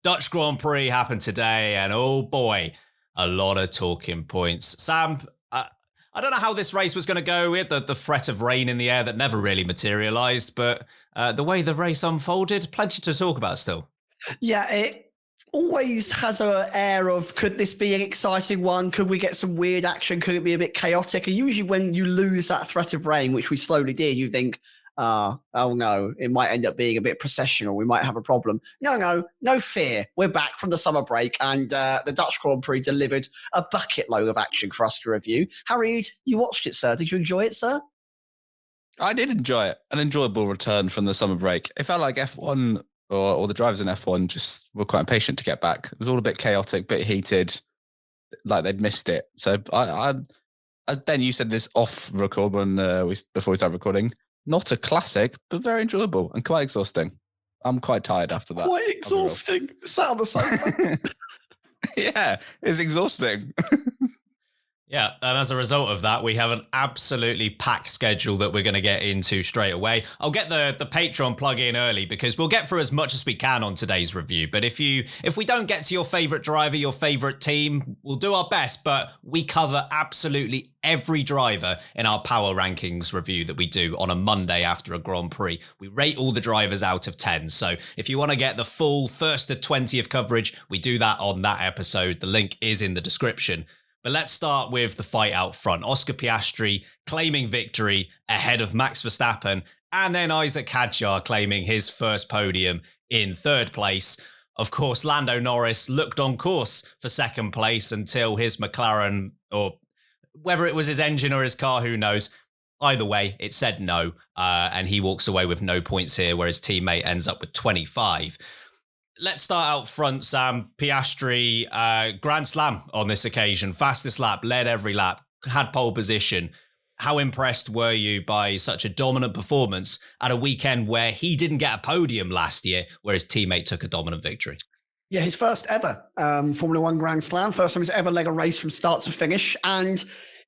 Dutch Grand Prix happened today, and oh boy, a lot of talking points. Sam, I don't know how this race was going to go with the threat of rain in the air that never really materialised, but the way the race unfolded, plenty to talk about still. Yeah, it always has an air of, could this be an exciting one? Could we get some weird action? Could it be a bit chaotic? And usually when you lose that threat of rain, which we slowly did, you think, oh no, it might end up being a bit processional. We might have a problem. No fear. We're back from the summer break, and the Dutch Grand Prix delivered a bucket load of action for us to review. Harry, you watched it, sir. Did you enjoy it, sir? I did enjoy it. An enjoyable return from the summer break. It felt like F1 or the drivers in F1 just were quite impatient to get back. It was all a bit chaotic, bit heated, like they'd missed it. So Ben, you said this off record before we started recording. Not a classic, but very enjoyable and quite exhausting. I'm quite tired after that. Quite exhausting. Sat on the sofa. Yeah, it's exhausting. Yeah, and as a result of that, we have an absolutely packed schedule that we're going to get into straight away. I'll get the Patreon plug in early because we'll get through as much as we can on today's review. But if we don't get to your favourite driver, your favourite team, we'll do our best. But we cover absolutely every driver in our power rankings review that we do on a Monday after a Grand Prix. We rate all the drivers out of 10. So if you want to get the full 1st to 20th coverage, we do that on that episode. The link is in the description. But let's start with the fight out front. Oscar Piastri claiming victory ahead of Max Verstappen, and then Isaac Hadjar claiming his first podium in 3rd place. Of course, Lando Norris looked on course for 2nd place until his McLaren, or whether it was his engine or his car, who knows. Either way, it said no, and he walks away with no points here, where his teammate ends up with 25. Let's start out front, Sam. Piastri, Grand Slam on this occasion. Fastest lap, led every lap, had pole position. How impressed were you by such a dominant performance at a weekend where he didn't get a podium last year, where his teammate took a dominant victory? Yeah, his first ever Formula One Grand Slam. First time he's ever led a race from start to finish. And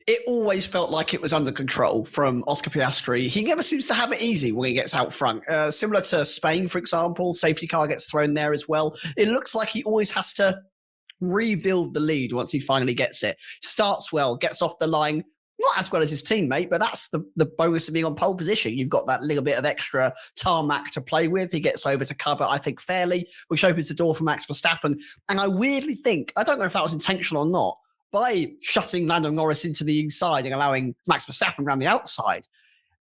it always felt like it was under control from Oscar Piastri. He never seems to have it easy when he gets out front. Similar to Spain, for example, safety car gets thrown there as well. It looks like he always has to rebuild the lead once he finally gets it. Starts well, gets off the line, not as well as his teammate, but that's the bonus of being on pole position. You've got that little bit of extra tarmac to play with. He gets over to cover, I think, fairly, which opens the door for Max Verstappen. And I weirdly think, I don't know if that was intentional or not, by shutting Lando Norris into the inside and allowing Max Verstappen around the outside,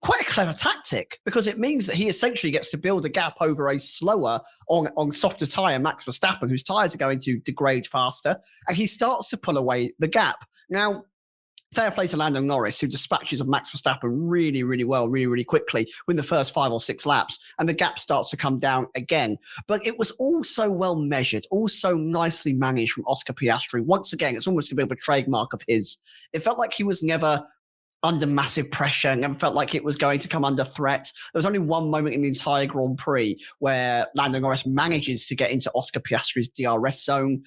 quite a clever tactic, because it means that he essentially gets to build a gap over a slower, on softer tyre Max Verstappen, whose tyres are going to degrade faster, and he starts to pull away the gap. Now, fair play to Lando Norris, who dispatches of Max Verstappen really, really well, really, really quickly within the first 5 or 6 laps, and the gap starts to come down again. But it was also well measured, also nicely managed from Oscar Piastri. Once again, it's almost a bit of a trademark of his. It felt like he was never under massive pressure, never felt like it was going to come under threat. There was only one moment in the entire Grand Prix where Lando Norris manages to get into Oscar Piastri's DRS zone.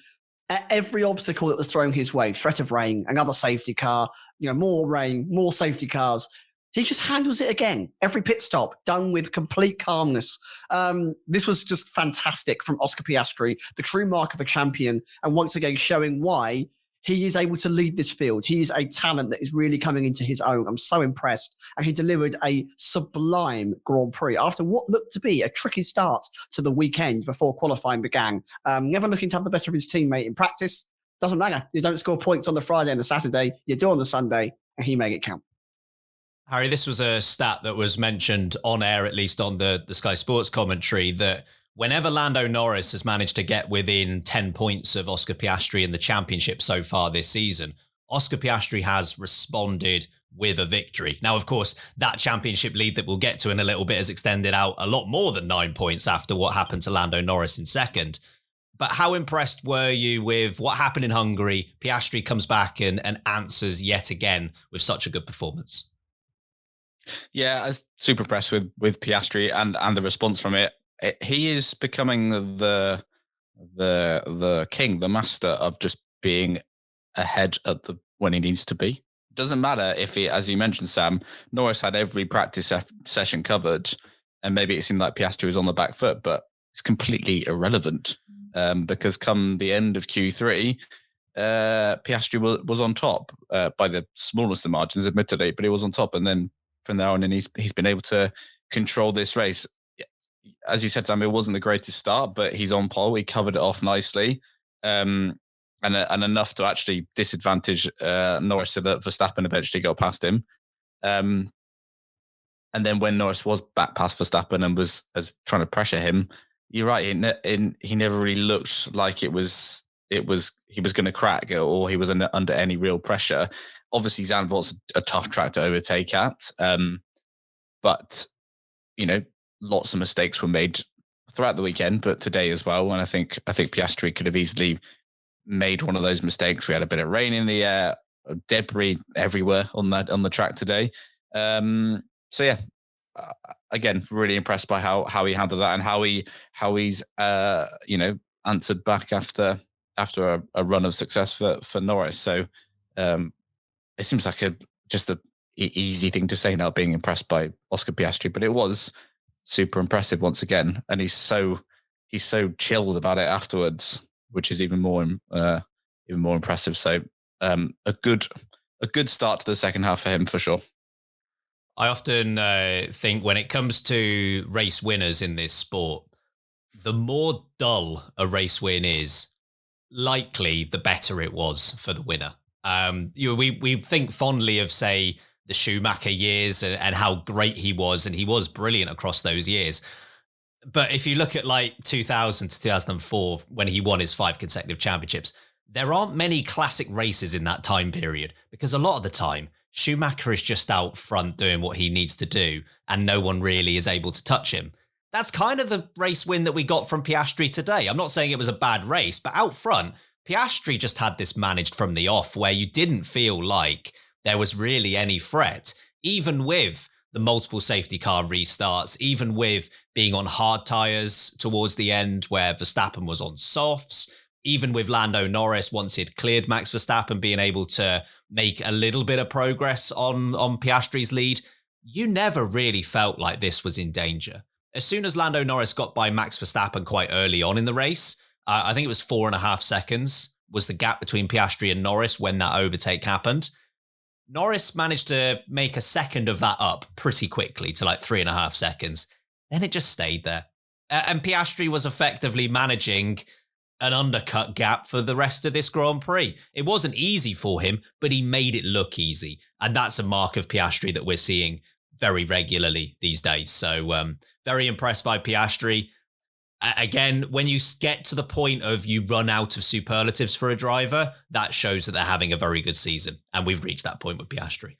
At every obstacle that was thrown his way, threat of rain, another safety car, more rain, more safety cars, he just handles it again. Every pit stop done with complete calmness. This was just fantastic from Oscar Piastri, the true mark of a champion, and once again showing why he is able to lead this field. He is a talent that is really coming into his own. I'm so impressed. And he delivered a sublime Grand Prix after what looked to be a tricky start to the weekend before qualifying began. Never looking to have the better of his teammate in practice. Doesn't matter. You don't score points on the Friday and the Saturday. You do on the Sunday, and he made it count. Harry, this was a stat that was mentioned on air, at least on the Sky Sports commentary, that whenever Lando Norris has managed to get within 10 points of Oscar Piastri in the championship so far this season, Oscar Piastri has responded with a victory. Now, of course, that championship lead that we'll get to in a little bit has extended out a lot more than 9 points after what happened to Lando Norris in second. But how impressed were you with what happened in Hungary? Piastri comes back and answers yet again with such a good performance. Yeah, I was super impressed with Piastri and the response from it. He is becoming the king, the master of just being ahead when he needs to be. Doesn't matter if he, as you mentioned, Sam, Norris had every practice session covered, and maybe it seemed like Piastri was on the back foot, but it's completely irrelevant. because come the end of Q3, Piastri was on top by the smallest of margins, admittedly, but he was on top. And then from there on in, he's been able to control this race. As you said, Sam, it wasn't the greatest start, but he's on pole. He covered it off nicely, and enough to actually disadvantage Norris so that Verstappen eventually got past him. And then when Norris was back past Verstappen and was trying to pressure him, you're right. He never really looked like he was going to crack or he was under any real pressure. Obviously, Zandvoort's a tough track to overtake at, but lots of mistakes were made throughout the weekend, but today as well. And I think Piastri could have easily made one of those mistakes. We had a bit of rain in the air, debris everywhere on the track today. So yeah, again, really impressed by how he handled that and how he's answered back after a run of success for Norris. So it seems like just a easy thing to say now, being impressed by Oscar Piastri, but it was super impressive once again, and he's so chilled about it afterwards, which is even more impressive. So a good start to the second half for him for sure. I often think when it comes to race winners in this sport, the more dull a race win is, likely the better it was for the winner. We think fondly of, say, the Schumacher years and how great he was, and he was brilliant across those years. But if you look at like 2000 to 2004, when he won his 5 consecutive championships, there aren't many classic races in that time period, because a lot of the time Schumacher is just out front doing what he needs to do and no one really is able to touch him. That's kind of the race win that we got from Piastri today. I'm not saying it was a bad race, but out front, Piastri just had this managed from the off where you didn't feel like there was really any threat, even with the multiple safety car restarts, even with being on hard tyres towards the end where Verstappen was on softs, even with Lando Norris, once he'd cleared Max Verstappen, being able to make a little bit of progress on Piastri's lead. You never really felt like this was in danger. As soon as Lando Norris got by Max Verstappen quite early on in the race, I think it was 4.5 seconds was the gap between Piastri and Norris when that overtake happened. Norris managed to make a second of that up pretty quickly to like 3.5 seconds. Then it just stayed there. And Piastri was effectively managing an undercut gap for the rest of this Grand Prix. It wasn't easy for him, but he made it look easy. And that's a mark of Piastri that we're seeing very regularly these days. So very impressed by Piastri. Again, when you get to the point of you run out of superlatives for a driver, that shows that they're having a very good season. And we've reached that point with Piastri.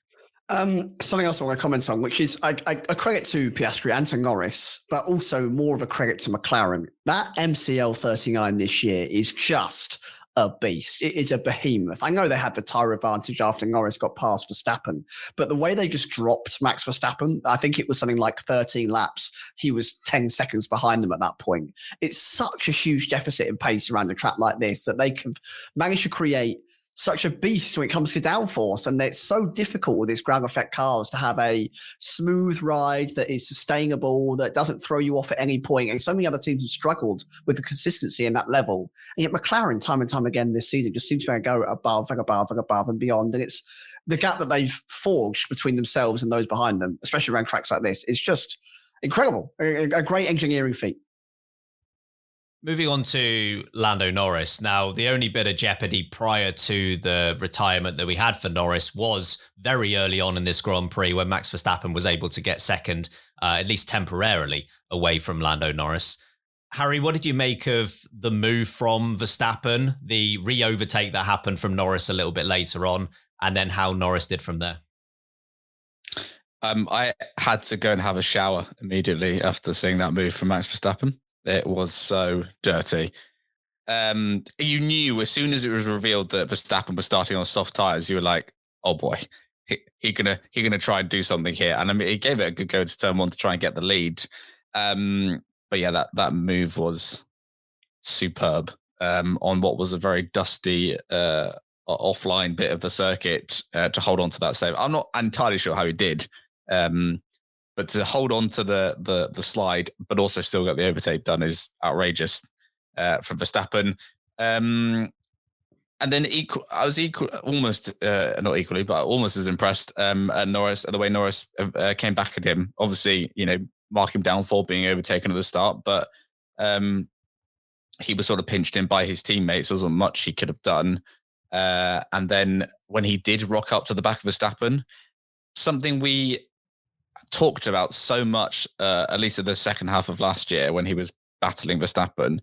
Something else I want to comment on, which is a credit to Piastri and to Norris, but also more of a credit to McLaren. That MCL 39 this year is just a beast. It is a behemoth. I know they had the tyre advantage after Norris got past Verstappen, but the way they just dropped Max Verstappen, I think it was something like 13 laps. He was 10 seconds behind them at that point. It's such a huge deficit in pace around a track like this that they can manage to create such a beast when it comes to downforce. And it's so difficult with these ground effect cars to have a smooth ride that is sustainable, that doesn't throw you off at any point. And so many other teams have struggled with the consistency in that level. And yet McLaren, time and time again this season, just seems to go above and above and above and beyond. And it's the gap that they've forged between themselves and those behind them, especially around tracks like this, is just incredible. A great engineering feat. Moving on to Lando Norris. Now, the only bit of jeopardy prior to the retirement that we had for Norris was very early on in this Grand Prix when Max Verstappen was able to get second, at least temporarily, away from Lando Norris. Harry, what did you make of the move from Verstappen, the re-overtake that happened from Norris a little bit later on, and then how Norris did from there? I had to go and have a shower immediately after seeing that move from Max Verstappen. It was so dirty. You knew as soon as it was revealed that Verstappen was starting on soft tires, you were like, "Oh boy, he gonna try and do something here." And I mean, he gave it a good go to turn one to try and get the lead. But yeah, that move was superb on what was a very dusty offline bit of the circuit to hold on to that save. I'm not entirely sure how he did. But to hold on to the slide, but also still get the overtake done is outrageous. from Verstappen. And then I was almost not equally, but almost as impressed at Norris, at the way Norris came back at him. Obviously, mark him down for being overtaken at the start, but he was sort of pinched in by his teammates. There wasn't much he could have done. And then when he did rock up to the back of Verstappen, something we talked about so much, at least in the second half of last year when he was battling Verstappen,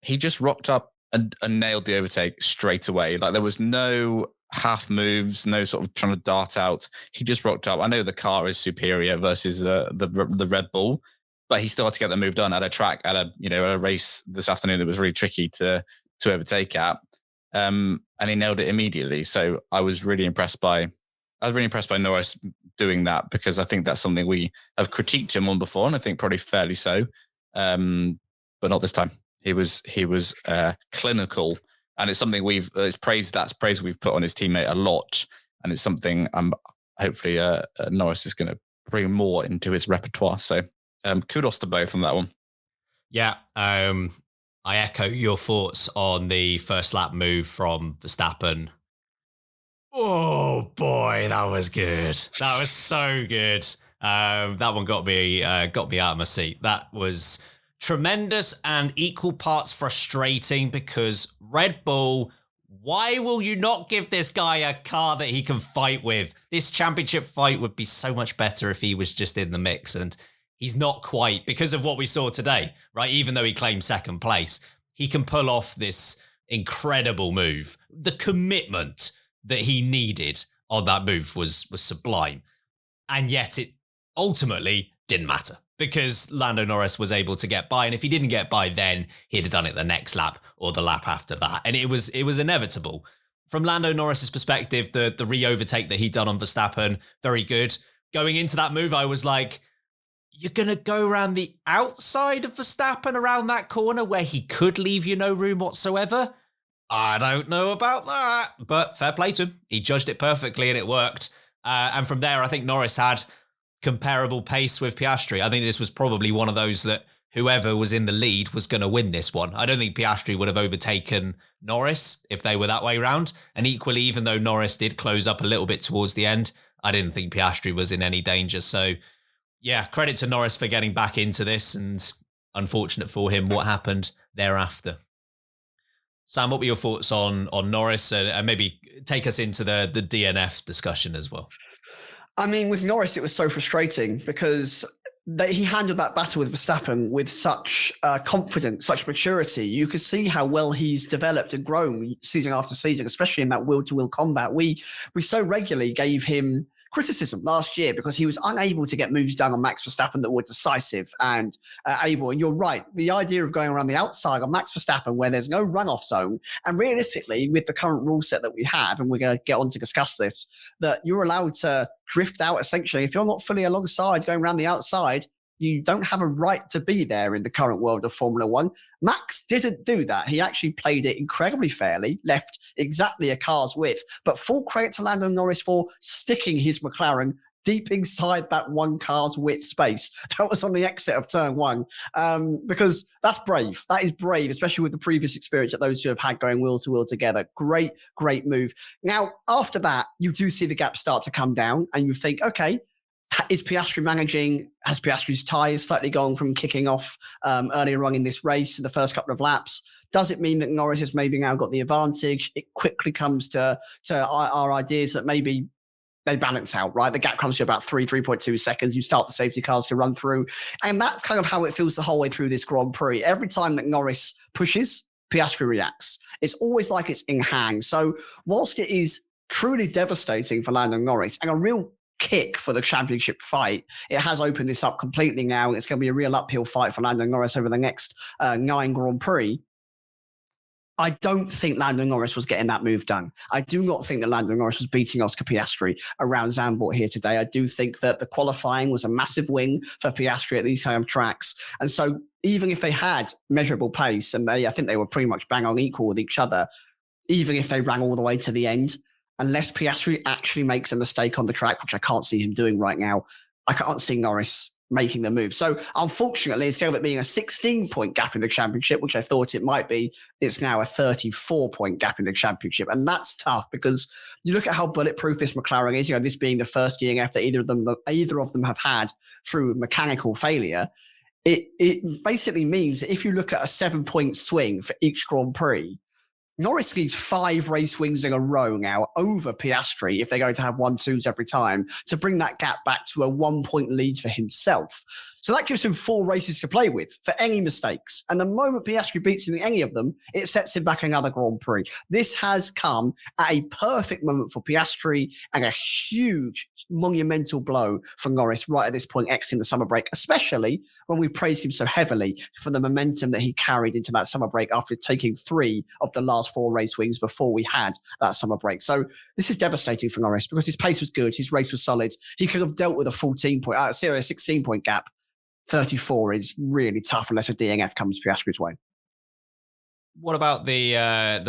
he just rocked up and nailed the overtake straight away. Like there was no half moves, no sort of trying to dart out. He just rocked up. I know the car is superior versus the Red Bull, but he still had to get the move done at a track, at a race this afternoon that was really tricky to overtake at. And he nailed it immediately. So I was really impressed by Norris doing that, because I think that's something we have critiqued him on before, and I think probably fairly so, but not this time. He was clinical, and it's something it's praise we've put on his teammate a lot, and it's something hopefully Norris is going to bring more into his repertoire. So kudos to both on that one. Yeah, I echo your thoughts on the first lap move from Verstappen. Oh boy, that was good. That was so good. That one got me out of my seat. That was tremendous and equal parts frustrating, because Red Bull, why will you not give this guy a car that he can fight with? This championship fight would be so much better if he was just in the mix, and he's not quite, because of what we saw today, right? Even though he claimed second place, he can pull off this incredible move. The commitment that he needed on that move was sublime. And yet it ultimately didn't matter, because Lando Norris was able to get by. And if he didn't get by then, he'd have done it the next lap or the lap after that. And it was inevitable. From Lando Norris's perspective, the re-overtake that he'd done on Verstappen, very good. Going into that move, I was like, you're going to go around the outside of Verstappen around that corner where he could leave you no room whatsoever? I don't know about that, but fair play to him. He judged it perfectly and it worked. And from there, I think Norris had comparable pace with Piastri. I think this was probably one of those that whoever was in the lead was going to win this one. I don't think Piastri would have overtaken Norris if they were that way round. And equally, even though Norris did close up a little bit towards the end, I didn't think Piastri was in any danger. So yeah, credit to Norris for getting back into this, and unfortunate for him what happened thereafter. Sam, what were your thoughts on Norris, and maybe take us into the DNF discussion as well? I mean, with Norris, it was so frustrating because he handled that battle with Verstappen with such confidence, such maturity. You could see how well he's developed and grown season after season, especially in that wheel-to-wheel combat. We so regularly gave him criticism last year because he was unable to get moves done on Max Verstappen that were decisive and able. And you're right, the idea of going around the outside on Max Verstappen where there's no runoff zone, and realistically with the current rule set that we have, and we're going to get on to discuss this, that you're allowed to drift out essentially. If you're not fully alongside going around the outside, you don't have a right to be there in the current world of Formula One. Max didn't do that. He actually played it incredibly fairly, left exactly a car's width, but full credit to Lando Norris for sticking his McLaren deep inside that one car's width space. That was on the exit of turn one, because that's brave. That is brave, especially with the previous experience that those two have had going wheel to wheel together. Great, great move. Now, after that, you do see the gap start to come down and you think, okay, is Piastri managing? Has Piastri's tyres slightly gone from kicking off earlier on in this race in the first couple of laps? Does it mean that Norris has maybe now got the advantage? It quickly comes to our ideas that maybe they balance out, right? The gap comes to about 3.2 seconds. You start the safety cars to run through. And that's kind of how it feels the whole way through this Grand Prix. Every time that Norris pushes, Piastri reacts. It's always like it's in hand. So whilst it is truly devastating for Lando Norris and a real kick for the championship fight, it has opened this up completely now. It's going to be a real uphill fight for Lando Norris over the next 9 Grand Prix. I don't think Lando Norris was getting that move done. I do not think that Lando Norris was beating Oscar Piastri around Zandvoort here today. I do think that the qualifying was a massive win for Piastri at these kind of tracks. And so even if they had measurable pace, and I think they were pretty much bang on equal with each other, even if they ran all the way to the end, unless Piastri actually makes a mistake on the track, which I can't see him doing right now, I can't see Norris making the move. So unfortunately, instead of it being a 16-point gap in the championship, which I thought it might be, it's now a 34-point gap in the championship. And that's tough because you look at how bulletproof this McLaren is, this being the first DNF that either of them have had through mechanical failure. It basically means that if you look at a 7-point swing for each Grand Prix, Norris needs 5 race wins in a row now over Piastri if they're going to have 1-2s every time to bring that gap back to a 1-point lead for himself. So that gives him 4 races to play with for any mistakes. And the moment Piastri beats him in any of them, it sets him back another Grand Prix. This has come at a perfect moment for Piastri and a huge, monumental blow for Norris right at this point, exiting the summer break, especially when we praised him so heavily for the momentum that he carried into that summer break after taking 3 of the last 4 race wins before we had that summer break. So this is devastating for Norris because his pace was good, his race was solid. He could have dealt with a 16-point gap. 34 is really tough unless a DNF comes Piastri's way. What about the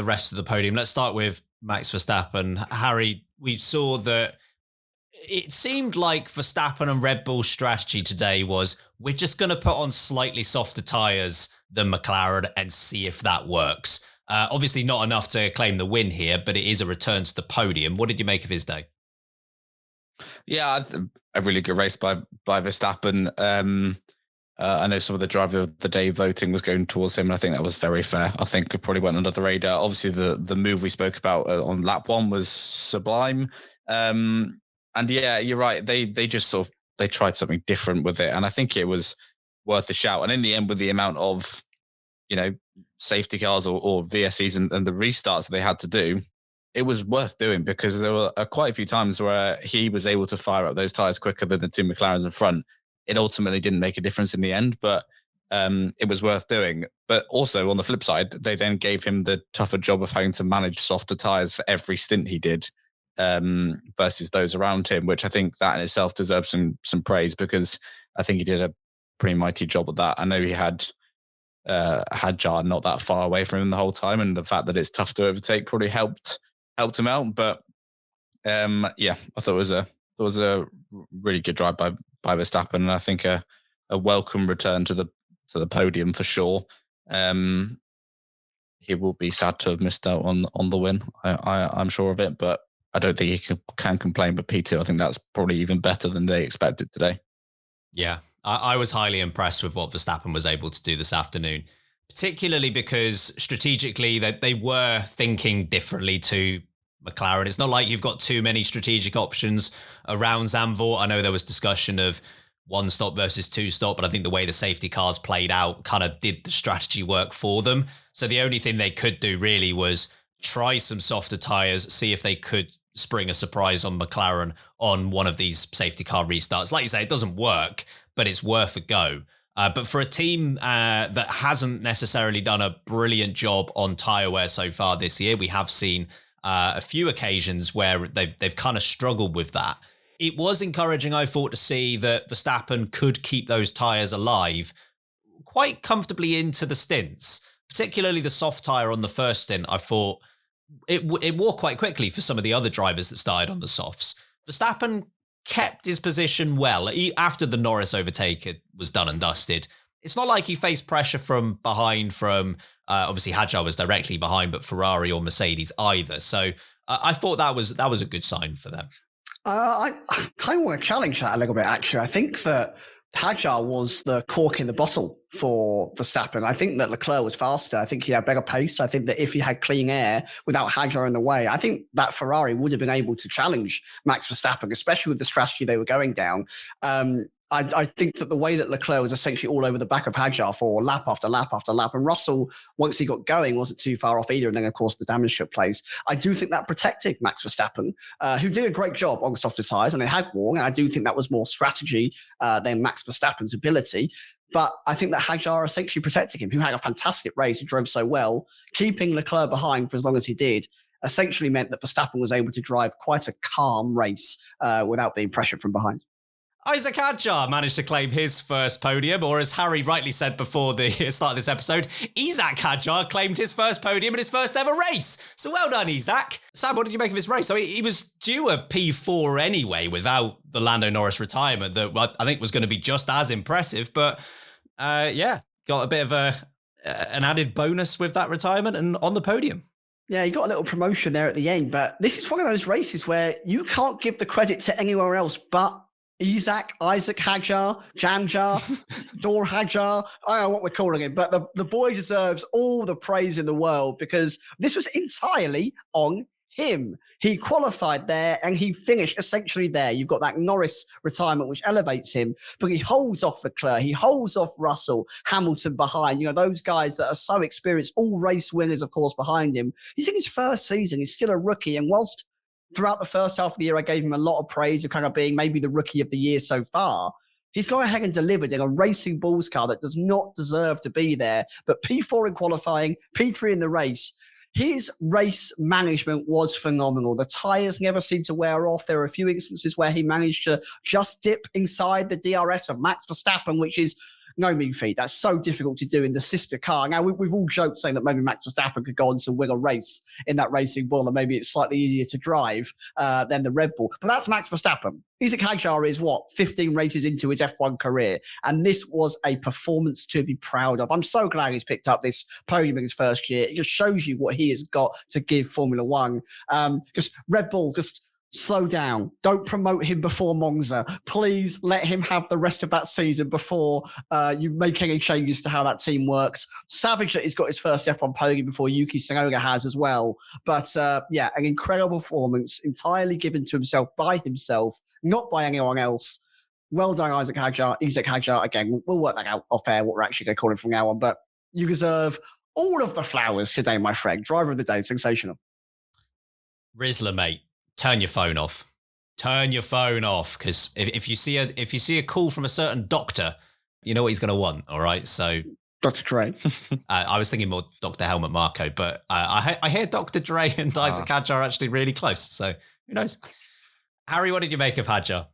rest of the podium? Let's start with Max Verstappen. Harry, we saw that it seemed like Verstappen and Red Bull's strategy today was we're just going to put on slightly softer tyres than McLaren and see if that works. Obviously not enough to claim the win here, but it is a return to the podium. What did you make of his day? Yeah, a really good race by Verstappen. I know some of the driver of the day voting was going towards him, and I think that was very fair. I think it probably went under the radar. Obviously, the move we spoke about on lap 1 was sublime. And yeah, you're right. They just they tried something different with it, and I think it was worth a shout. And in the end, with the amount of safety cars or VSCs and the restarts they had to do, it was worth doing because there were quite a few times where he was able to fire up those tires quicker than the 2 McLarens in front. It ultimately didn't make a difference in the end, but it was worth doing. But also on the flip side, they then gave him the tougher job of having to manage softer tires for every stint he did versus those around him, which I think that in itself deserves some praise because I think he did a pretty mighty job of that. I know he had Hadjar not that far away from him the whole time, and the fact that it's tough to overtake probably helped him out. But yeah, I thought it was a really good drive by Verstappen, and I think a welcome return to the podium for sure. He will be sad to have missed out on the win. I'm sure of it, but I don't think he can complain. But P2, I think that's probably even better than they expected today. Yeah, I was highly impressed with what Verstappen was able to do this afternoon, particularly because strategically they were thinking differently to McLaren. It's not like you've got too many strategic options around Zandvoort. I know there was discussion of 1 stop versus 2 stop, but I think the way the safety cars played out kind of did the strategy work for them. So the only thing they could do really was try some softer tyres, see if they could spring a surprise on McLaren on one of these safety car restarts. Like you say, it doesn't work, but it's worth a go. But for a team that hasn't necessarily done a brilliant job on tyre wear so far this year, we have seen a few occasions where they've kind of struggled with that. It was encouraging, I thought, to see that Verstappen could keep those tyres alive quite comfortably into the stints, particularly the soft tyre on the first stint. I thought it wore quite quickly for some of the other drivers that started on the softs. Verstappen kept his position well. After the Norris overtake was done and dusted, it's not like he faced pressure from behind obviously Hadjar was directly behind, but Ferrari or Mercedes either. So I thought that was a good sign for them. I kind of want to challenge that a little bit, actually. I think that Hadjar was the cork in the bottle for Verstappen. I think that Leclerc was faster. I think he had better pace. I think that if he had clean air without Hadjar in the way, I think that Ferrari would have been able to challenge Max Verstappen, especially with the strategy they were going down. I think that the way that Leclerc was essentially all over the back of Hadjar for lap after lap after lap, and Russell, once he got going, wasn't too far off either. And then, of course, the damage took place. I do think that protected Max Verstappen, who did a great job on softer tyres, and they had worn. And I do think that was more strategy than Max Verstappen's ability. But I think that Hadjar essentially protected him, who had a fantastic race and drove so well. Keeping Leclerc behind for as long as he did essentially meant that Verstappen was able to drive quite a calm race without being pressured from behind. Isaac Hadjar managed to claim his first podium, or as Harry rightly said before the start of this episode, Isaac Hadjar claimed his first podium in his first ever race. So well done, Isaac. Sam, what did you make of his race? I mean, he was due a P4 anyway without the Lando Norris retirement that I think was going to be just as impressive. But got a bit of an added bonus with that retirement and on the podium. Yeah, he got a little promotion there at the end, but this is one of those races where you can't give the credit to anywhere else but Isaac Hadjar, Jamjar, Dor Hadjar. I don't know what we're calling him, but the boy deserves all the praise in the world because this was entirely on him. He qualified there and he finished essentially there. You've got that Norris retirement, which elevates him, but he holds off Leclerc. He holds off Russell, Hamilton behind. You know, those guys that are so experienced, all race winners, of course, behind him. He's in his first season. He's still a rookie. And whilst throughout the first half of the year, I gave him a lot of praise of kind of being maybe the rookie of the year so far. He's gone ahead and delivered in a racing balls car that does not deserve to be there. But P4 in qualifying, P3 in the race. His race management was phenomenal. The tyres never seemed to wear off. There were a few instances where he managed to just dip inside the DRS of Max Verstappen, which is no mean feat. That's so difficult to do in the sister car. Now, we've all joked saying that maybe Max Verstappen could go on to win a race in that racing bull, and maybe it's slightly easier to drive than the Red Bull. But that's Max Verstappen. Isaac Hadjar is 15 races into his F1 career, and this was a performance to be proud of. I'm so glad he's picked up this podium in his first year. It just shows you what he has got to give Formula One. Just Red Bull, just slow down. Don't promote him before Monza. Please let him have the rest of that season before you make any changes to how that team works. Savage that he's got his first F1 podium before Yuki Tsunoda has as well. But an incredible performance, entirely given to himself by himself, not by anyone else. Well done, Isaac Hadjar. Again, we'll work that out off air, what we're actually going to call him from now on. But you deserve all of the flowers today, my friend. Driver of the day, sensational. Rizzler, mate. Turn your phone off. Turn your phone off, because if you see a call from a certain doctor, you know what he's going to want. All right, so Dr. Dre. I was thinking more Dr. Helmut Marko, but I hear Dr. Dre and Isaac Hadjar are actually really close. So who knows? Harry, what did you make of Hadjar?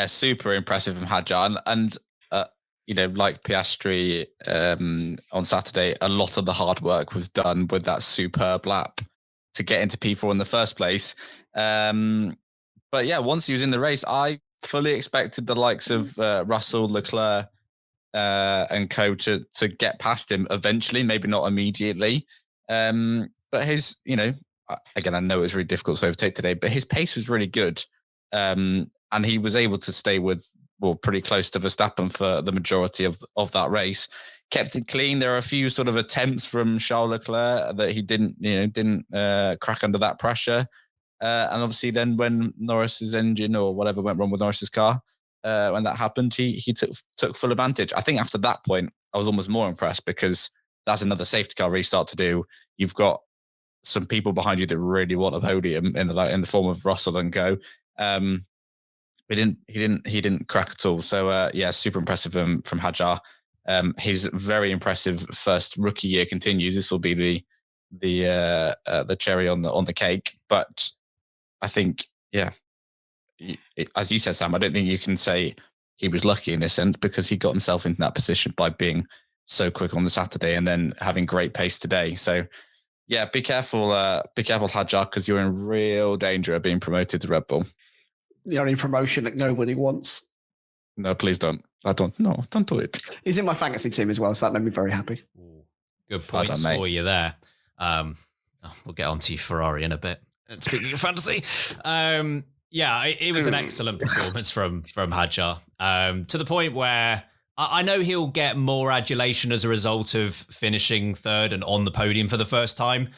Super impressive from Hadjar, and like Piastri on Saturday, a lot of the hard work was done with that superb lap to get into P4 in the first place. But yeah, once he was in the race, I fully expected the likes of Russell, Leclerc, and co to get past him eventually, maybe not immediately. But his, again, I know it was really difficult to overtake today, but his pace was really good. And he was able to stay pretty close to Verstappen for the majority of that race. Kept it clean. There are a few sort of attempts from Charles Leclerc that he didn't crack under that pressure. And obviously then when Norris's engine or whatever went wrong with Norris's car, when that happened, he took full advantage. I think after that point, I was almost more impressed because that's another safety car restart to do. You've got some people behind you that really want a podium in the form of Russell and co. He didn't crack at all. So super impressive from Hadjar. His very impressive first rookie year continues. This will be the cherry on the cake. But I think, as you said, Sam, I don't think you can say he was lucky in this sense because he got himself into that position by being so quick on the Saturday and then having great pace today. So yeah, be careful, Hadjar, because you're in real danger of being promoted to Red Bull. The only promotion that nobody wants. No, please don't. Don't do it. He's in my fantasy team as well, so that made me very happy. Good points for you there. We'll get on to Ferrari in a bit. And speaking of fantasy, it was an excellent performance from Hadjar, to the point where I know he'll get more adulation as a result of finishing third and on the podium for the first time.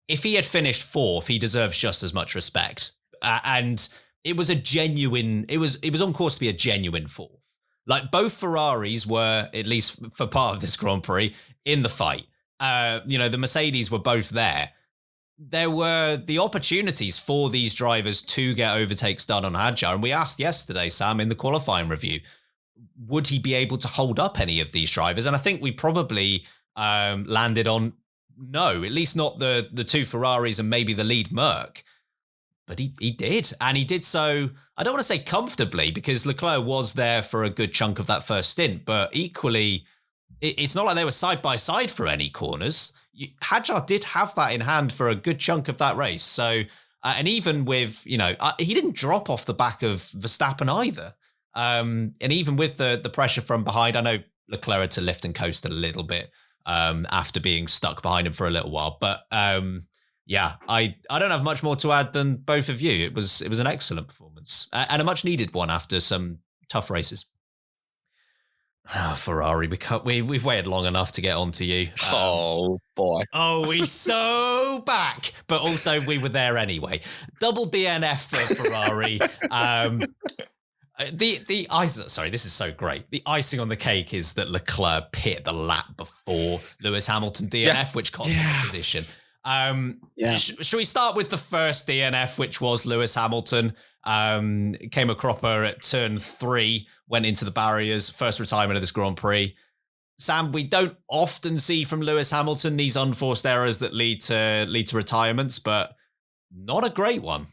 If he had finished fourth, he deserves just as much respect. And it was it was on course to be a genuine fourth. Like both Ferraris were, at least for part of this Grand Prix, in the fight. The Mercedes were both there. There were the opportunities for these drivers to get overtakes done on Hadjar. And we asked yesterday, Sam, in the qualifying review, would he be able to hold up any of these drivers? And I think we probably landed on no, at least not the two Ferraris and maybe the lead Merc. But he did. And he did so, I don't want to say comfortably, because Leclerc was there for a good chunk of that first stint. But equally, it's not like they were side by side for any corners. Hadjar did have that in hand for a good chunk of that race. So, and even with, he didn't drop off the back of Verstappen either. And even with the pressure from behind, I know Leclerc had to lift and coast a little bit after being stuck behind him for a little while. But yeah, I don't have much more to add than both of you. It was an excellent performance and a much needed one after some tough races. Oh, Ferrari, we've waited long enough to get onto you. Oh boy! Oh, we're so back, but also we were there anyway. Double DNF for Ferrari. The ice. Sorry, this is so great. The icing on the cake is that Leclerc pit the lap before Lewis Hamilton DNF, which cost him the position. Should we start with the first DNF, which was Lewis Hamilton? Came a cropper at turn 3, went into the barriers, first retirement of this Grand Prix. Sam, we don't often see from Lewis Hamilton these unforced errors that lead to retirements, but not a great one.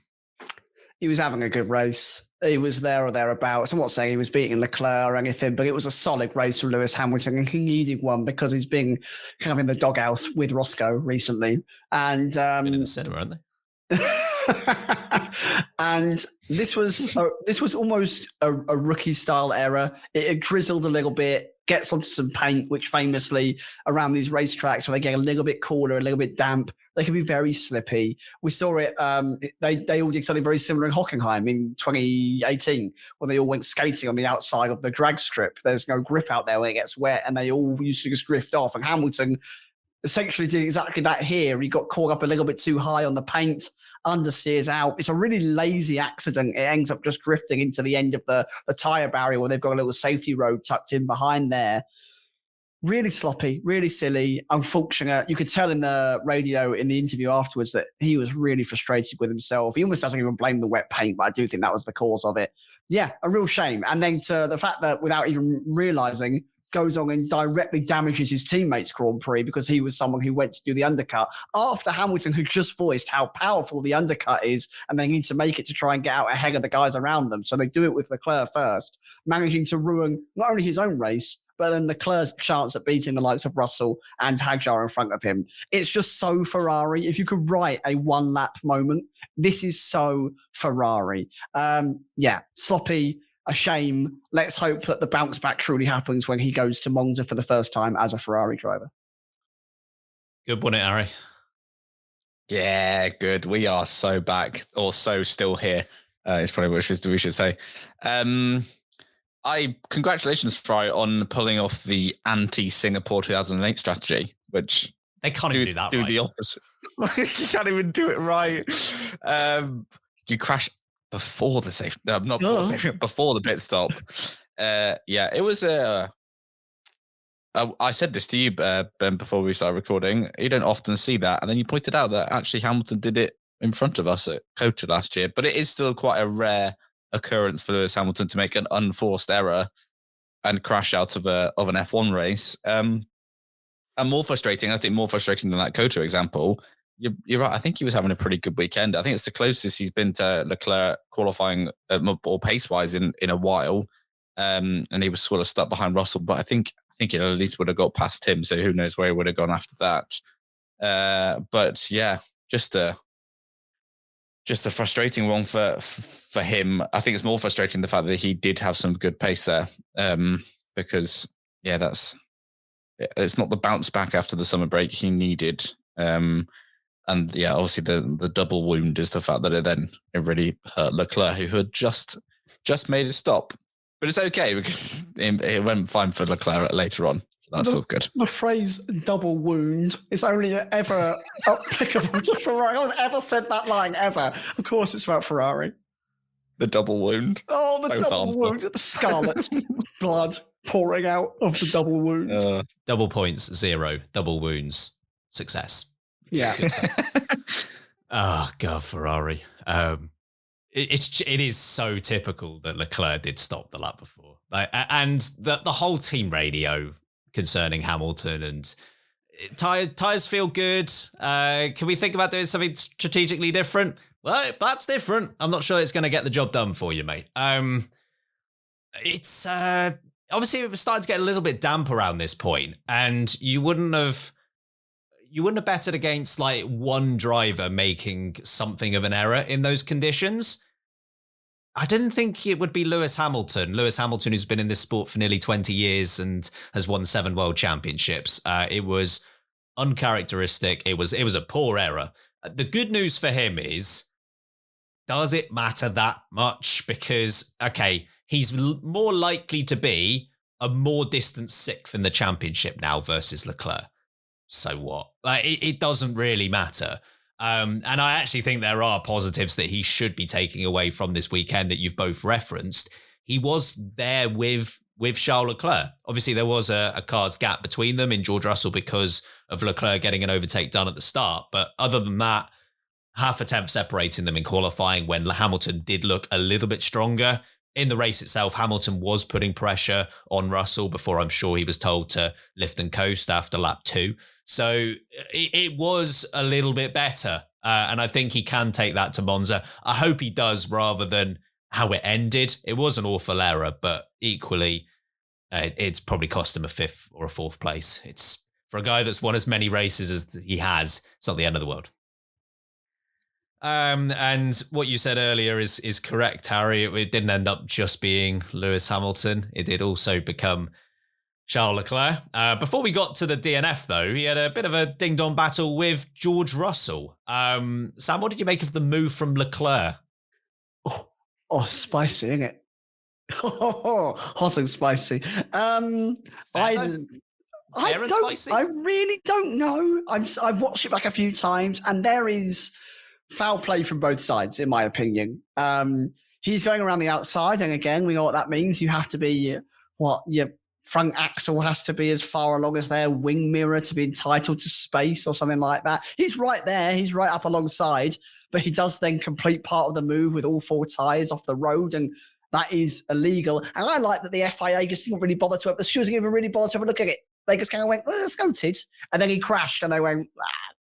He was having a good race. He was there or thereabouts. I'm not saying he was beating Leclerc or anything, but it was a solid race from Lewis Hamilton, and he needed one because he's been kind of in the doghouse with Roscoe recently. And been in the cinema, aren't they? And this was almost a rookie style error. It had drizzled a little bit, gets onto some paint, which famously around these racetracks where they get a little bit cooler, a little bit damp, they can be very slippy. We saw it. They all did something very similar in Hockenheim in 2018 when they all went skating on the outside of the drag strip. There's no grip out there when it gets wet, and they all used to just drift off. And Hamilton essentially did exactly that here. He got caught up a little bit too high on the paint, understeers out. It's a really lazy accident. It ends up just drifting into the end of the tyre barrier where they've got a little safety road tucked in behind there. Really sloppy, really silly, unfortunate. You could tell in the radio in the interview afterwards that he was really frustrated with himself. He almost doesn't even blame the wet paint, but I do think that was the cause of it. Yeah, a real shame. And then to the fact that without even realising, goes on and directly damages his teammates' Grand Prix because he was someone who went to do the undercut after Hamilton had just voiced how powerful the undercut is and they need to make it to try and get out ahead of the guys around them. So they do it with Leclerc first, managing to ruin not only his own race, but then Leclerc's chance at beating the likes of Russell and Hadjar in front of him. It's just so Ferrari. If you could write a one-lap moment, this is so Ferrari. Sloppy, a shame. Let's hope that the bounce back truly happens when he goes to Monza for the first time as a Ferrari driver. Good, wasn't it, Harry? Yeah, good. We are so back, or so still here. It's probably what we should say. Congratulations, Fry, on pulling off the anti-Singapore 2008 strategy, which they can't even do that. Do the opposite. You can't even do it right. You crash before the safety, before the pit stop. It was I said this to you, Ben, before we started recording. You don't often see that, and then you pointed out that actually Hamilton did it in front of us at COTA last year, but it is still quite a rare occurrence for Lewis Hamilton to make an unforced error and crash out of an F1 race. And more frustrating, I think more frustrating than that COTA example. You're right. I think he was having a pretty good weekend. I think it's the closest he's been to Leclerc qualifying or pace-wise in a while. And he was sort of stuck behind Russell, but I think it at least would have got past him. So who knows where he would have gone after that. But yeah, just a frustrating one for him. I think it's more frustrating the fact that he did have some good pace there, because it's not the bounce back after the summer break he needed. And yeah, obviously the double wound is the fact that it really hurt Leclerc, who had just made it stop. But it's okay because it went fine for Leclerc later on. So that's all good. The phrase double wound is only ever applicable to Ferrari. No one's ever said that line, ever. Of course it's about Ferrari. The double wound. Oh, the double wound. The scarlet blood pouring out of the double wound. Double points, 0. Double wounds, success. Yeah. Oh, God, Ferrari. It is so typical that Leclerc did stop the lap before, and the whole team radio concerning Hamilton and tires feel good. Can we think about doing something strategically different? Well, that's different. I'm not sure it's going to get the job done for you, mate. It's obviously it was starting to get a little bit damp around this point, and you wouldn't have betted against like one driver making something of an error in those conditions. I didn't think it would be Lewis Hamilton. Lewis Hamilton, who's been in this sport for nearly 20 years and has won 7 world championships. It was uncharacteristic. It was a poor error. The good news for him is, does it matter that much? Because, okay, he's more likely to be a more distant 6th in the championship now versus Leclerc. So what? Like, it doesn't really matter. And I actually think there are positives that he should be taking away from this weekend that you've both referenced. He was there with Charles Leclerc. Obviously, there was a car's gap between them in George Russell because of Leclerc getting an overtake done at the start. But other than that, half a tenth separating them in qualifying when Hamilton did look a little bit stronger. In the race itself, Hamilton was putting pressure on Russell before I'm sure he was told to lift and coast after lap 2. So it was a little bit better. And I think he can take that to Monza. I hope he does rather than how it ended. It was an awful error, but equally, it's probably cost him a 5th or a 4th place. It's for a guy that's won as many races as he has, it's not the end of the world. And what you said earlier is correct, Harry. It didn't end up just being Lewis Hamilton. It did also become Charles Leclerc. Before we got to the DNF, though, he had a bit of a ding-dong battle with George Russell. Sam, what did you make of the move from Leclerc? Oh, spicy, isn't it? Hot and spicy. I really don't know. I've watched it back a few times, and there is foul play from both sides, in my opinion. He's going around the outside, and again, we know what that means. You have to be your front axle has to be as far along as their wing mirror to be entitled to space or something like that. He's right there. He's right up alongside, but he does then complete part of the move with all 4 tyres off the road, and that is illegal. And I like that the FIA just didn't really bother to, the stewards didn't even really bother to have a look at it. They just kind of went, well, it's noted. And then he crashed, and they went,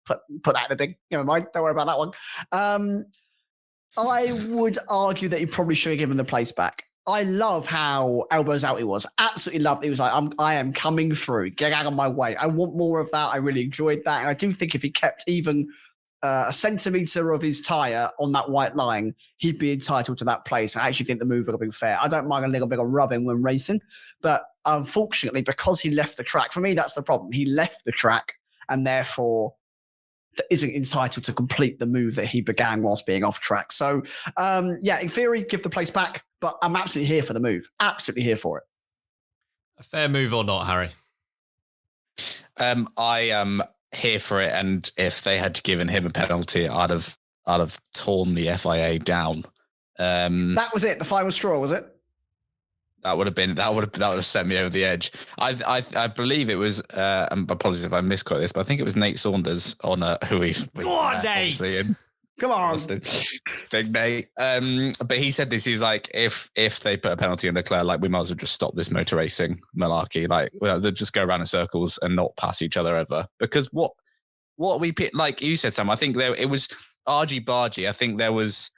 put that in the bin. Never mind. Don't worry about that one. I would argue that he probably should have given the place back. I love how elbows out he was. Absolutely loved it. He was like, I am coming through. Get out of my way. I want more of that. I really enjoyed that. And I do think if he kept even a centimetre of his tyre on that white line, he'd be entitled to that place. I actually think the move would have been fair. I don't mind a little bit of rubbing when racing, but unfortunately, because he left the track, for me, that's the problem. He left the track and therefore isn't entitled to complete the move that he began whilst being off track. So, in theory, give the place back, but I'm absolutely here for the move. Absolutely here for it. A fair move or not, Harry? I am here for it, and if they had given him a penalty, I'd have torn the FIA down. That was it. The final straw, was it? That would have sent me over the edge. I believe it was. Apologies if I misquote this, but I think it was Nate Saunders on who he's. Go on, Nate. Come on, big Nate. But he said this. He was like, if they put a penalty on Leclerc, like we might as well just stop this motor racing malarkey. Like, they'll just go around in circles and not pass each other ever. Because what we picked, like you said, Sam, I think it was argy-bargy. I think there was,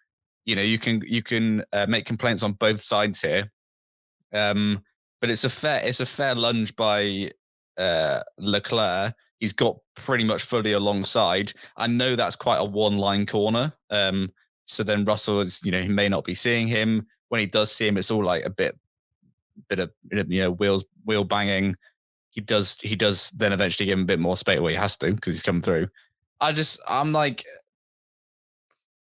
you can make complaints on both sides here. But it's a fair lunge by Leclerc. He's got pretty much fully alongside. I know that's quite a one-line corner. So then Russell is, he may not be seeing him. When he does see him, it's all like a bit of wheel banging. He does then eventually give him a bit more space. Well, he has to because he's come through. I'm like,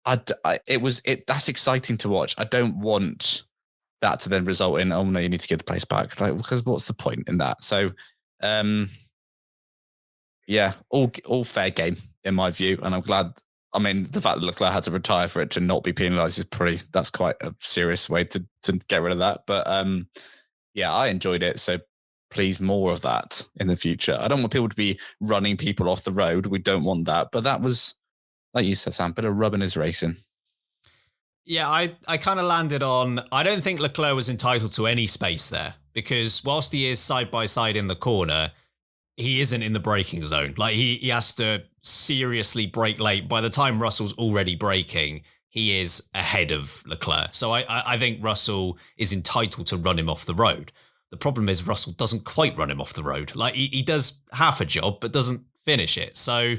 that's exciting to watch. I don't want that to then result in, oh no, you need to give the place back. Like, because what's the point in that? So, all fair game in my view, and I'm glad. I mean, the fact that Leclerc had to retire for it to not be penalised that's quite a serious way to get rid of that. But I enjoyed it. So please, more of that in the future. I don't want people to be running people off the road. We don't want that. But that was, like you said, Sam, a bit of rubbing his racing. Yeah, I kind of landed on, I don't think Leclerc was entitled to any space there, because whilst he is side by side in the corner, he isn't in the braking zone. Like, he has to seriously brake late. By the time Russell's already braking, he is ahead of Leclerc. So I think Russell is entitled to run him off the road. The problem is Russell doesn't quite run him off the road. Like he does half a job, but doesn't finish it. So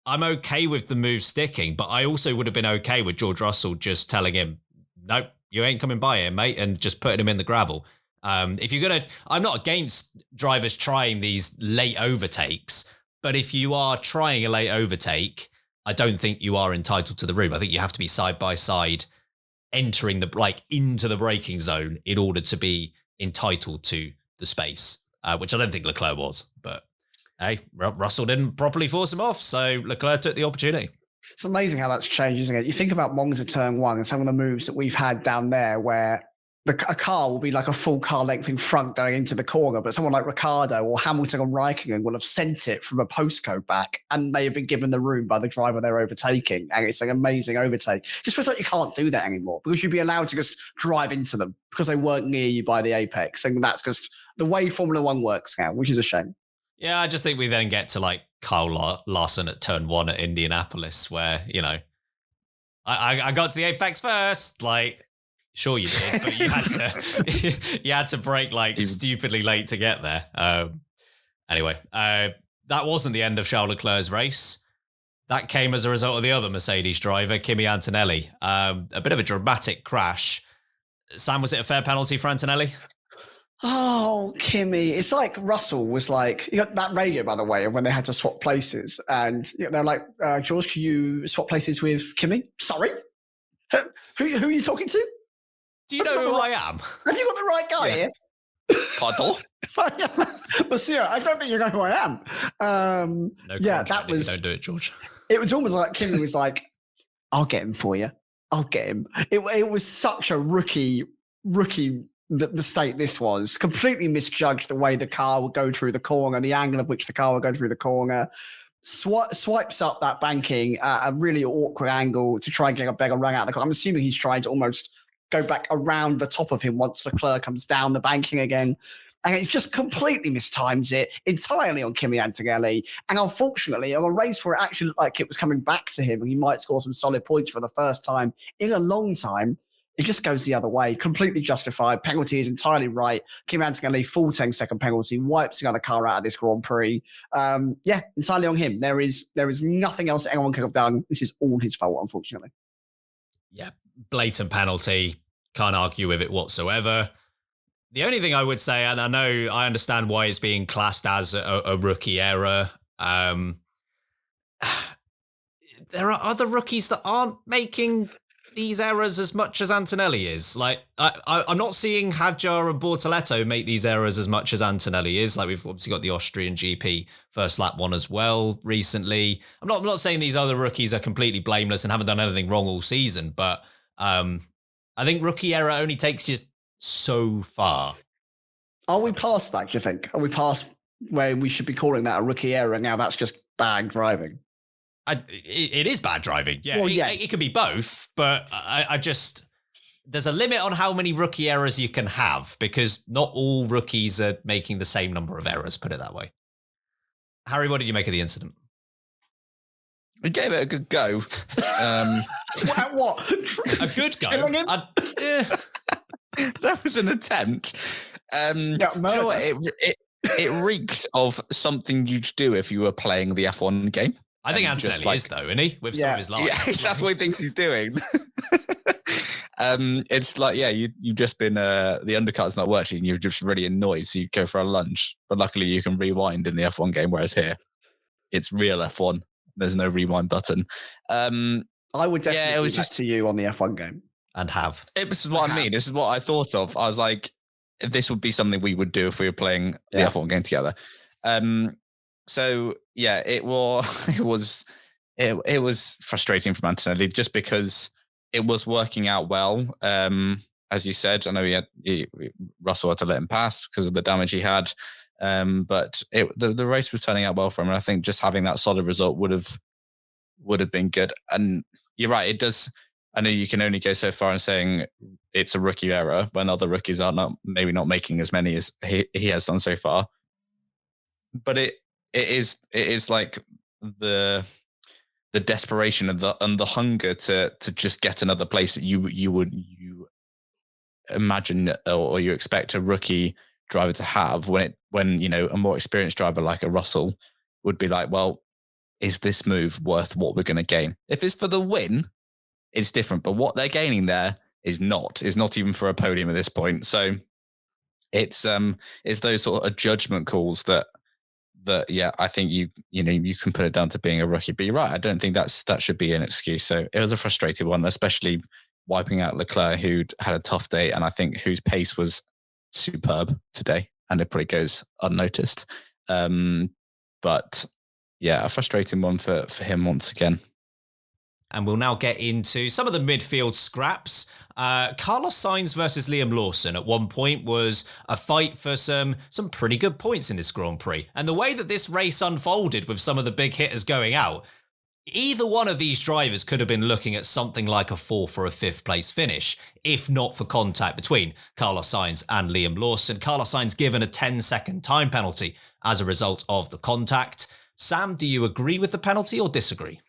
I'm okay with the move sticking, but I also would have been okay with George Russell just telling him, nope, you ain't coming by here, mate, and just putting him in the gravel. If you're going to, I'm not against drivers trying these late overtakes, but if you are trying a late overtake, I don't think you are entitled to the room. I think you have to be side by side entering into the braking zone in order to be entitled to the space, which I don't think Leclerc was. But hey, Russell didn't properly force him off, so Leclerc took the opportunity. It's amazing how that's changed, isn't it? You think about Monza Turn 1 and some of the moves that we've had down there where a car will be like a full car length in front going into the corner, but someone like Ricciardo or Hamilton or Raikkonen will have sent it from a postcode back and they have been given the room by the driver they're overtaking. And it's an amazing overtake. It just feels like you can't do that anymore because you'd be allowed to just drive into them because they weren't near you by the apex. And that's just the way Formula One works now, which is a shame. Yeah, I just think we then get to like Kyle Lawson at turn 1 at Indianapolis where, you know, I got to the apex first, like, sure you did, but you had to brake like stupidly late to get there. Anyway, that wasn't the end of Charles Leclerc's race. That came as a result of the other Mercedes driver, Kimi Antonelli. A bit of a dramatic crash. Sam, was it a fair penalty for Antonelli? Oh, Kimi. It's like Russell was like, you got that radio, by the way, of when they had to swap places. And they're like, George, can you swap places with Kimi? Sorry? Who are you talking to? Do you know who I am? Have you got the right guy here? Pardon? Monsieur, I don't think you know who I am. No, that was. Don't do it, George. It was almost like Kimi was like, "I'll get him for you. I'll get him." It was such a rookie mistake. This was completely misjudged the way the car would go through the corner, the angle of which the car would go through the corner. Swipes up that banking at a really awkward angle to try and get a better run out of the car. I'm assuming he's trying to almost go back around the top of him once Leclerc comes down the banking again. And it just completely mistimes it entirely on Kimi Antonelli. And unfortunately, on a race where it actually looked like it was coming back to him and he might score some solid points for the first time in a long time, it just goes the other way. Completely justified. Penalty is entirely right. Kimi Antonelli, full 10-second penalty, wipes the other car out of this Grand Prix. Entirely on him. There is nothing else anyone could have done. This is all his fault, unfortunately. Yeah, blatant penalty. Can't argue with it whatsoever. The only thing I would say, and I understand why it's being classed as a rookie error. There are other rookies that aren't making these errors as much as Antonelli is. Like, I'm not seeing Hadjar and Bortoletto make these errors as much as Antonelli is. Like, we've obviously got the Austrian GP first lap one as well recently. I'm not saying these other rookies are completely blameless and haven't done anything wrong all season, but I think rookie error only takes you so far. Are we past that, do you think? Are we past where we should be calling that a rookie error? Now that's just bad driving. It is bad driving. Yeah, well, yes. It could be both, but I just, there's a limit on how many rookie errors you can have because not all rookies are making the same number of errors, put it that way. Harry, what did you make of the incident? We gave it a good go. What? A good go? That was an attempt. Do you know what? It reeked of something you'd do if you were playing the F1 game. I think Antonelli is, though, isn't he? With some of his lines. Yeah, that's what he thinks he's doing. It's like, you've just been, the undercut's not working. You're just really annoyed, so you go for a lunge. But luckily, you can rewind in the F1 game, whereas here, it's real F1. There's no rewind button. I would definitely do that to you on the F1 game. And have. This is what I mean. This is what I thought of. I was like, this would be something we would do if we were playing the F1 game together. So yeah, it was frustrating for Antonelli just because it was working out well. As you said, I know Russell had to let him pass because of the damage he had. But the race was turning out well for him, and I think just having that solid result would have been good. And you're right, it does. I know you can only go so far in saying it's a rookie error when other rookies are maybe not making as many as he has done so far. But it is like the the desperation and the hunger to just get another place that you imagine or you expect a rookie driver to have when a more experienced driver like a Russell would be like, well, is this move worth what we're going to gain? If it's for the win, it's different. But what they're gaining there is not even for a podium at this point. So it's those sort of judgment calls that I think you can put it down to being a rookie. But you're right, I don't think that should be an excuse. So it was a frustrating one, especially wiping out Leclerc, who'd had a tough day, and I think whose pace was superb today, and it probably goes unnoticed. But yeah, a frustrating one for him once again. And we'll now get into some of the midfield scraps. Carlos Sainz versus Liam Lawson at one point was a fight for some pretty good points in this Grand Prix. And the way that this race unfolded with some of the big hitters going out, either one of these drivers could have been looking at something like a 4th or a 5th place finish, if not for contact between Carlos Sainz and Liam Lawson. Carlos Sainz given a 10-second time penalty as a result of the contact. Sam, do you agree with the penalty or disagree?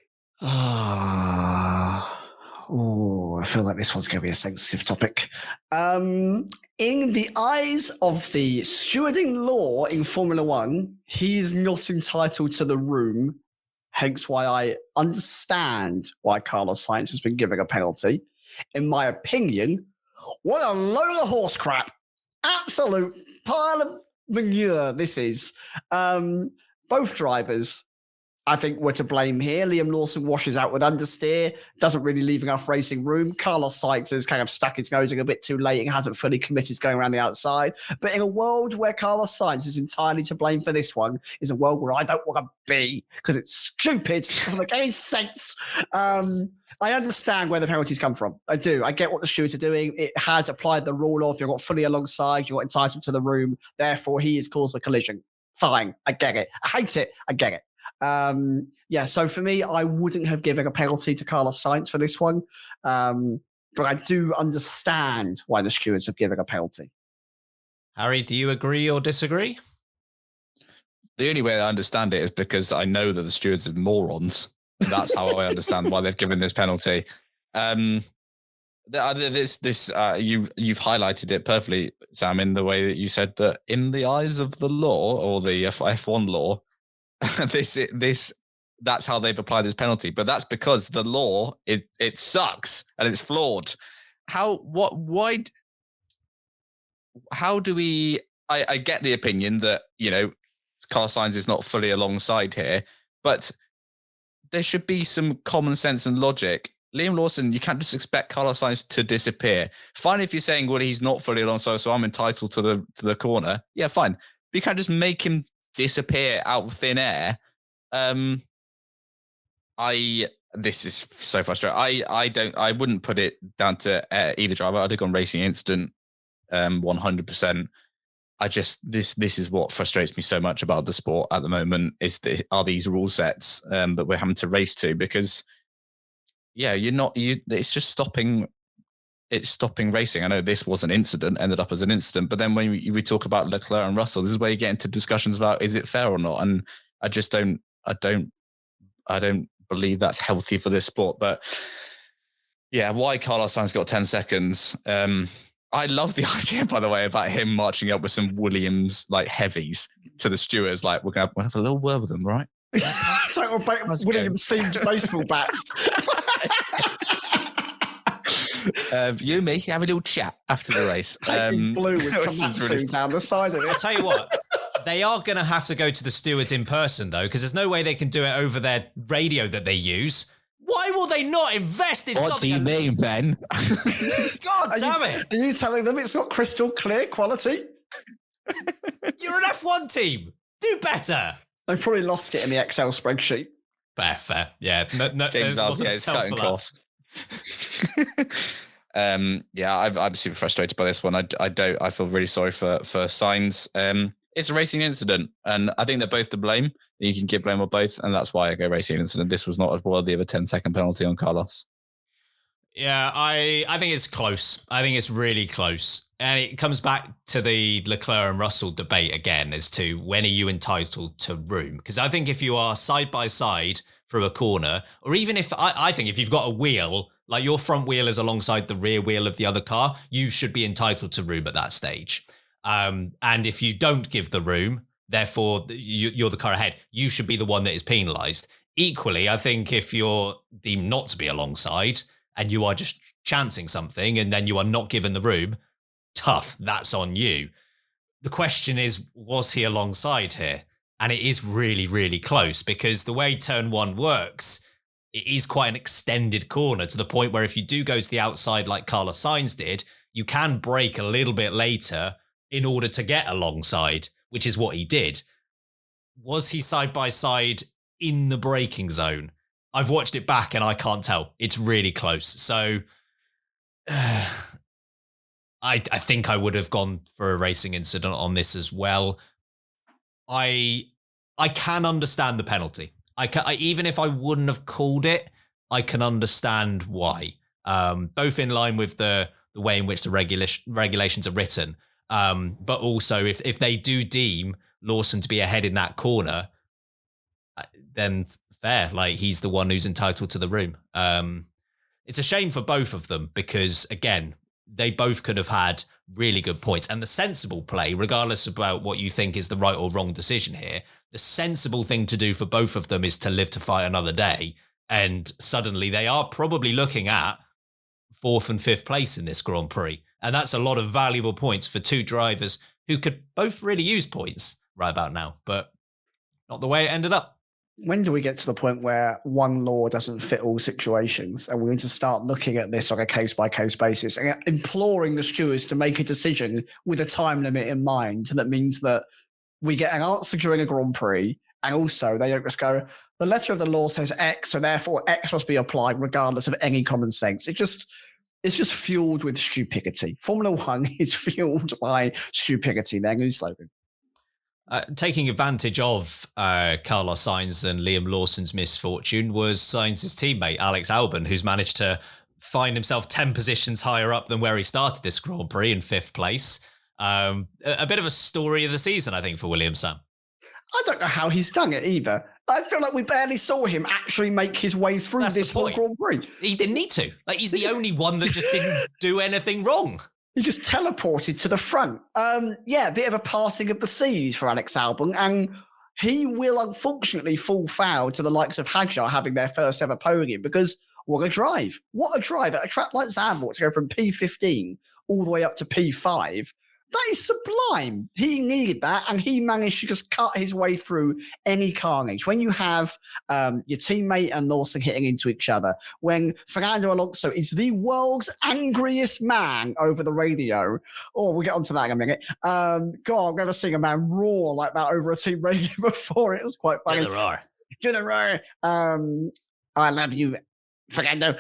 I feel like this one's going to be a sensitive topic. In the eyes of the stewarding law in Formula One, he's not entitled to the room. Hence why I understand why Carlos Sainz has been given a penalty. In my opinion, what a load of horse crap. Absolute pile of manure this is. Both drivers, I think, were to blame here. Liam Lawson washes out with understeer, doesn't really leave enough racing room. Carlos Sainz has kind of stuck his nose in a bit too late and hasn't fully committed to going around the outside. But in a world where Carlos Sainz is entirely to blame for this one, is a world where I don't want to be because it's stupid, doesn't make any sense. I understand where the penalties come from. I do. I get what the stewards are doing. It has applied the rule of you're not fully alongside, you're not entitled to the room, therefore he has caused the collision. Fine. I get it. I hate it. I get it. So for me, I wouldn't have given a penalty to Carlos Sainz for this one. But I do understand why the stewards have given a penalty. Harry, do you agree or disagree? The only way I understand it is because I know that the stewards are morons. That's how I understand why they've given this penalty. You've highlighted it perfectly, Sam, in the way that you said that in the eyes of the law or the F1 law, that's how they've applied this penalty. But that's because the law it sucks and it's flawed. How do we? I get the opinion that Carlos Sainz is not fully alongside here, but there should be some common sense and logic. Liam Lawson, you can't just expect Carlos Sainz to disappear. Fine if you're saying, well, he's not fully alongside, so I'm entitled to the corner. Yeah, fine. But you can't just make him disappear out of thin air. This is so frustrating. I wouldn't put it down to either driver. I'd have gone racing incident 100%. This is what frustrates me so much about the sport at the moment are these rule sets that we're having to race to, because it's just stopping racing. I know this was an incident, ended up as an incident, but then when we talk about Leclerc and Russell, this is where you get into discussions about is it fair or not, and I just don't believe that's healthy for this sport. But yeah, why Carlos Sainz got 10 seconds? I love the idea, by the way, about him marching up with some Williams like heavies to the stewards. Like, we're gonna have a little word with them, right? It's like Williams themed baseball bats. You and me have a little chat after the race. Blue with Komatsu down the side of it. I'll tell you what, they are going to have to go to the stewards in person, though, because there's no way they can do it over their radio that they use. Why will they not invest in something? What do you mean, Ben? God damn it. Are you telling them it's got crystal clear quality? You're an F1 team. Do better. They probably lost it in the Excel spreadsheet. Fair. Yeah. No, James wasn't is cutting cost. I'm super frustrated by this one. I feel really sorry for Sainz. It's a racing incident, and I think they're both to blame. You can give blame on both, and that's why I go racing incident. This was not as worthy of a 10-second penalty on Carlos. Yeah, I think it's close. I think it's really close. And it comes back to the Leclerc and Russell debate again as to when are you entitled to room? Because I think if you are side by side through a corner, or even if I think if you've got a wheel, like your front wheel is alongside the rear wheel of the other car, you should be entitled to room at that stage. And if you don't give the room, therefore you're the car ahead, you should be the one that is penalised. Equally, I think if you're deemed not to be alongside and you are just chancing something and then you are not given the room, tough, that's on you. The question is, was he alongside here? And it is really, really close because the way turn one works, it is quite an extended corner to the point where if you do go to the outside like Carlos Sainz did, you can brake a little bit later in order to get alongside, which is what he did. Was he side by side in the braking zone? I've watched it back and I can't tell. It's really close. So I think I would have gone for a racing incident on this as well. I can understand the penalty. Even if I wouldn't have called it, I can understand why. Both in line with the way in which the regulations are written, but also if they do deem Lawson to be ahead in that corner, then fair. Like, he's the one who's entitled to the room. It's a shame for both of them because, again, they both could have had really good points. And the sensible play, regardless about what you think is the right or wrong decision here, the sensible thing to do for both of them is to live to fight another day. And suddenly they are probably looking at 4th and 5th place in this Grand Prix. And that's a lot of valuable points for two drivers who could both really use points right about now, but not the way it ended up. When do we get to the point where one law doesn't fit all situations and we need to start looking at this on a case-by-case basis and imploring the stewards to make a decision with a time limit in mind? That means that we get an answer during a Grand Prix, and also they don't just go, the letter of the law says X, so therefore X must be applied regardless of any common sense. It's just fueled with stupidity. Formula One is fueled by stupidity. Their new slogan. Taking advantage of Carlos Sainz and Liam Lawson's misfortune was Sainz's teammate, Alex Albon, who's managed to find himself 10 positions higher up than where he started this Grand Prix in 5th place. A bit of a story of the season, I think, for Williams, Sam. I don't know how he's done it either. I feel like we barely saw him actually make his way through this whole Grand Prix. He didn't need to. Like, he's the only one that just didn't do anything wrong. He just teleported to the front. A bit of a passing of the seas for Alex Albon, and he will unfortunately fall foul to the likes of Hadjar having their first ever podium because what a drive. What a drive at a track like Zandvoort to go from P15 all the way up to P5. That is sublime. He needed that, and he managed to just cut his way through any carnage. When you have your teammate and Lawson hitting into each other, when Fernando Alonso is the world's angriest man over the radio, we'll get onto that in a minute. God, I've never seen a man roar like that over a team radio before. It was quite funny. Do the roar. I love you, Fernando.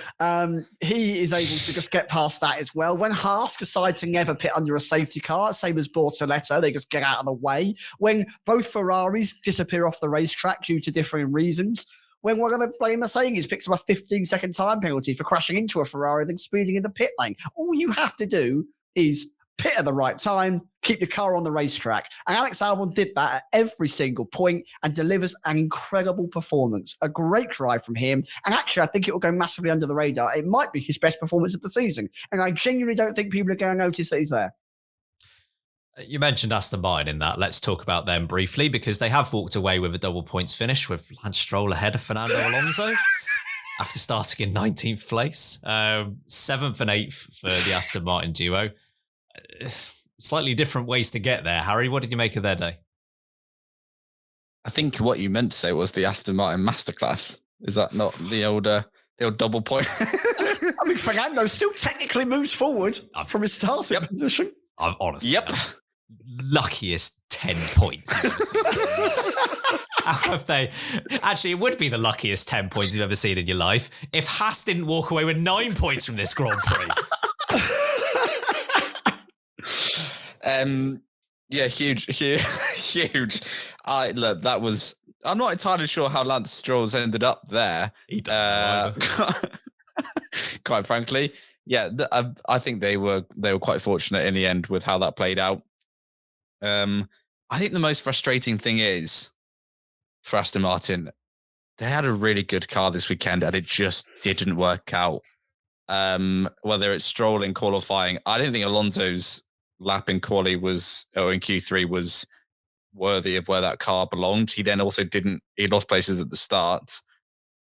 He is able to just get past that as well. When Haas decide to never pit under a safety car, same as Bortoleto, they just get out of the way. When both Ferraris disappear off the racetrack due to differing reasons. When one of the blame Mercedes picks up a 15-second time penalty for crashing into a Ferrari and then speeding in the pit lane. All you have to do is pit at the right time, keep your car on the racetrack. And Alex Albon did that at every single point and delivers an incredible performance. A great drive from him. And actually, I think it will go massively under the radar. It might be his best performance of the season. And I genuinely don't think people are going to notice that he's there. You mentioned Aston Martin in that. Let's talk about them briefly because they have walked away with a double points finish with Lance Stroll ahead of Fernando Alonso after starting in 19th place. 7th and 8th for the Aston Martin duo. Slightly different ways to get there. Harry, what did you make of their day? I think what you meant to say was the Aston Martin masterclass. Is that not the old double point? I mean, Fernando still technically moves forward from his starting position. I'm honestly, luckiest 10 points you've ever seen. How have they? Actually, it would be the luckiest 10 points you've ever seen in your life if Haas didn't walk away with 9 points from this Grand Prix. Huge. Look, that was. I'm not entirely sure how Lance Stroll's ended up there. Quite frankly, I think they were quite fortunate in the end with how that played out. I think the most frustrating thing is for Aston Martin. they had a really good car this weekend and it just didn't work out. Whether it's Stroll in qualifying, I didn't think Alonso's lap in quali in Q3 was worthy of where that car belonged. He then also he lost places at the start,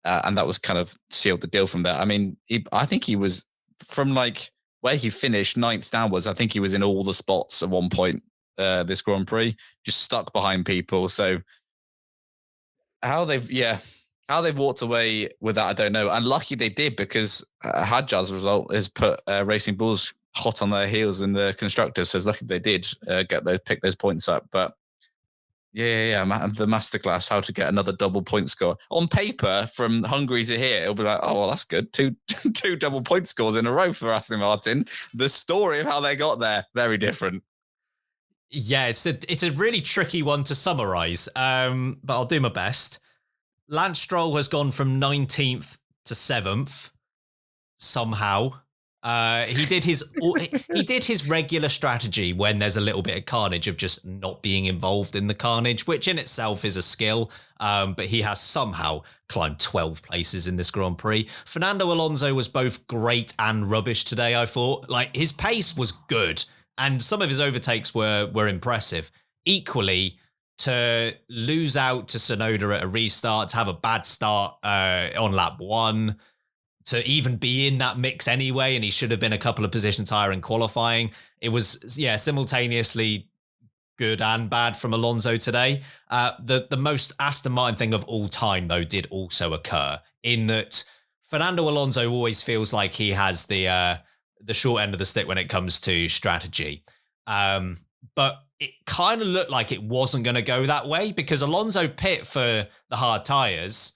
and that was kind of sealed the deal from there. I mean, I think he was from like where he finished 9th downwards. I think he was in all the spots at one point this Grand Prix, just stuck behind people. So how they've walked away with that, I don't know. And lucky they did, because Hadjar's result has put Racing Bulls hot on their heels in the constructors. So it's lucky they did pick those points up. But yeah, the masterclass, how to get another double point score. On paper, from Hungary to here, it'll be like, oh, well, that's good. Two double point scores in a row for Aston Martin. The story of how they got there, very different. Yeah, it's a really tricky one to summarize, but I'll do my best. Lance Stroll has gone from 19th to 7th somehow. He did his regular strategy when there's a little bit of carnage of just not being involved in the carnage, which in itself is a skill. But he has somehow climbed 12 places in this Grand Prix. Fernando Alonso was both great and rubbish today, I thought. Like, his pace was good and some of his overtakes were impressive. Equally, to lose out to Tsunoda at a restart, to have a bad start on lap 1, to even be in that mix anyway, and he should have been a couple of positions higher in qualifying. It was, simultaneously good and bad from Alonso today. The most Aston Martin thing of all time, though, did also occur, in that Fernando Alonso always feels like he has the short end of the stick when it comes to strategy. But it kind of looked like it wasn't going to go that way, because Alonso pit for the hard tyres,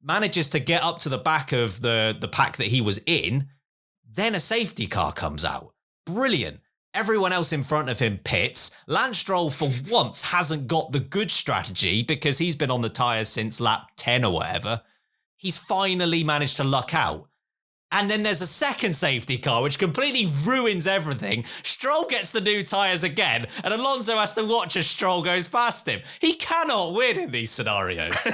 manages to get up to the back of the pack that he was in, then a safety car comes out. Brilliant. Everyone else in front of him pits. Lance Stroll, for once, hasn't got the good strategy because he's been on the tyres since lap 10 or whatever. He's finally managed to luck out. And then there's a second safety car, which completely ruins everything. Stroll gets the new tyres again, and Alonso has to watch as Stroll goes past him. He cannot win in these scenarios.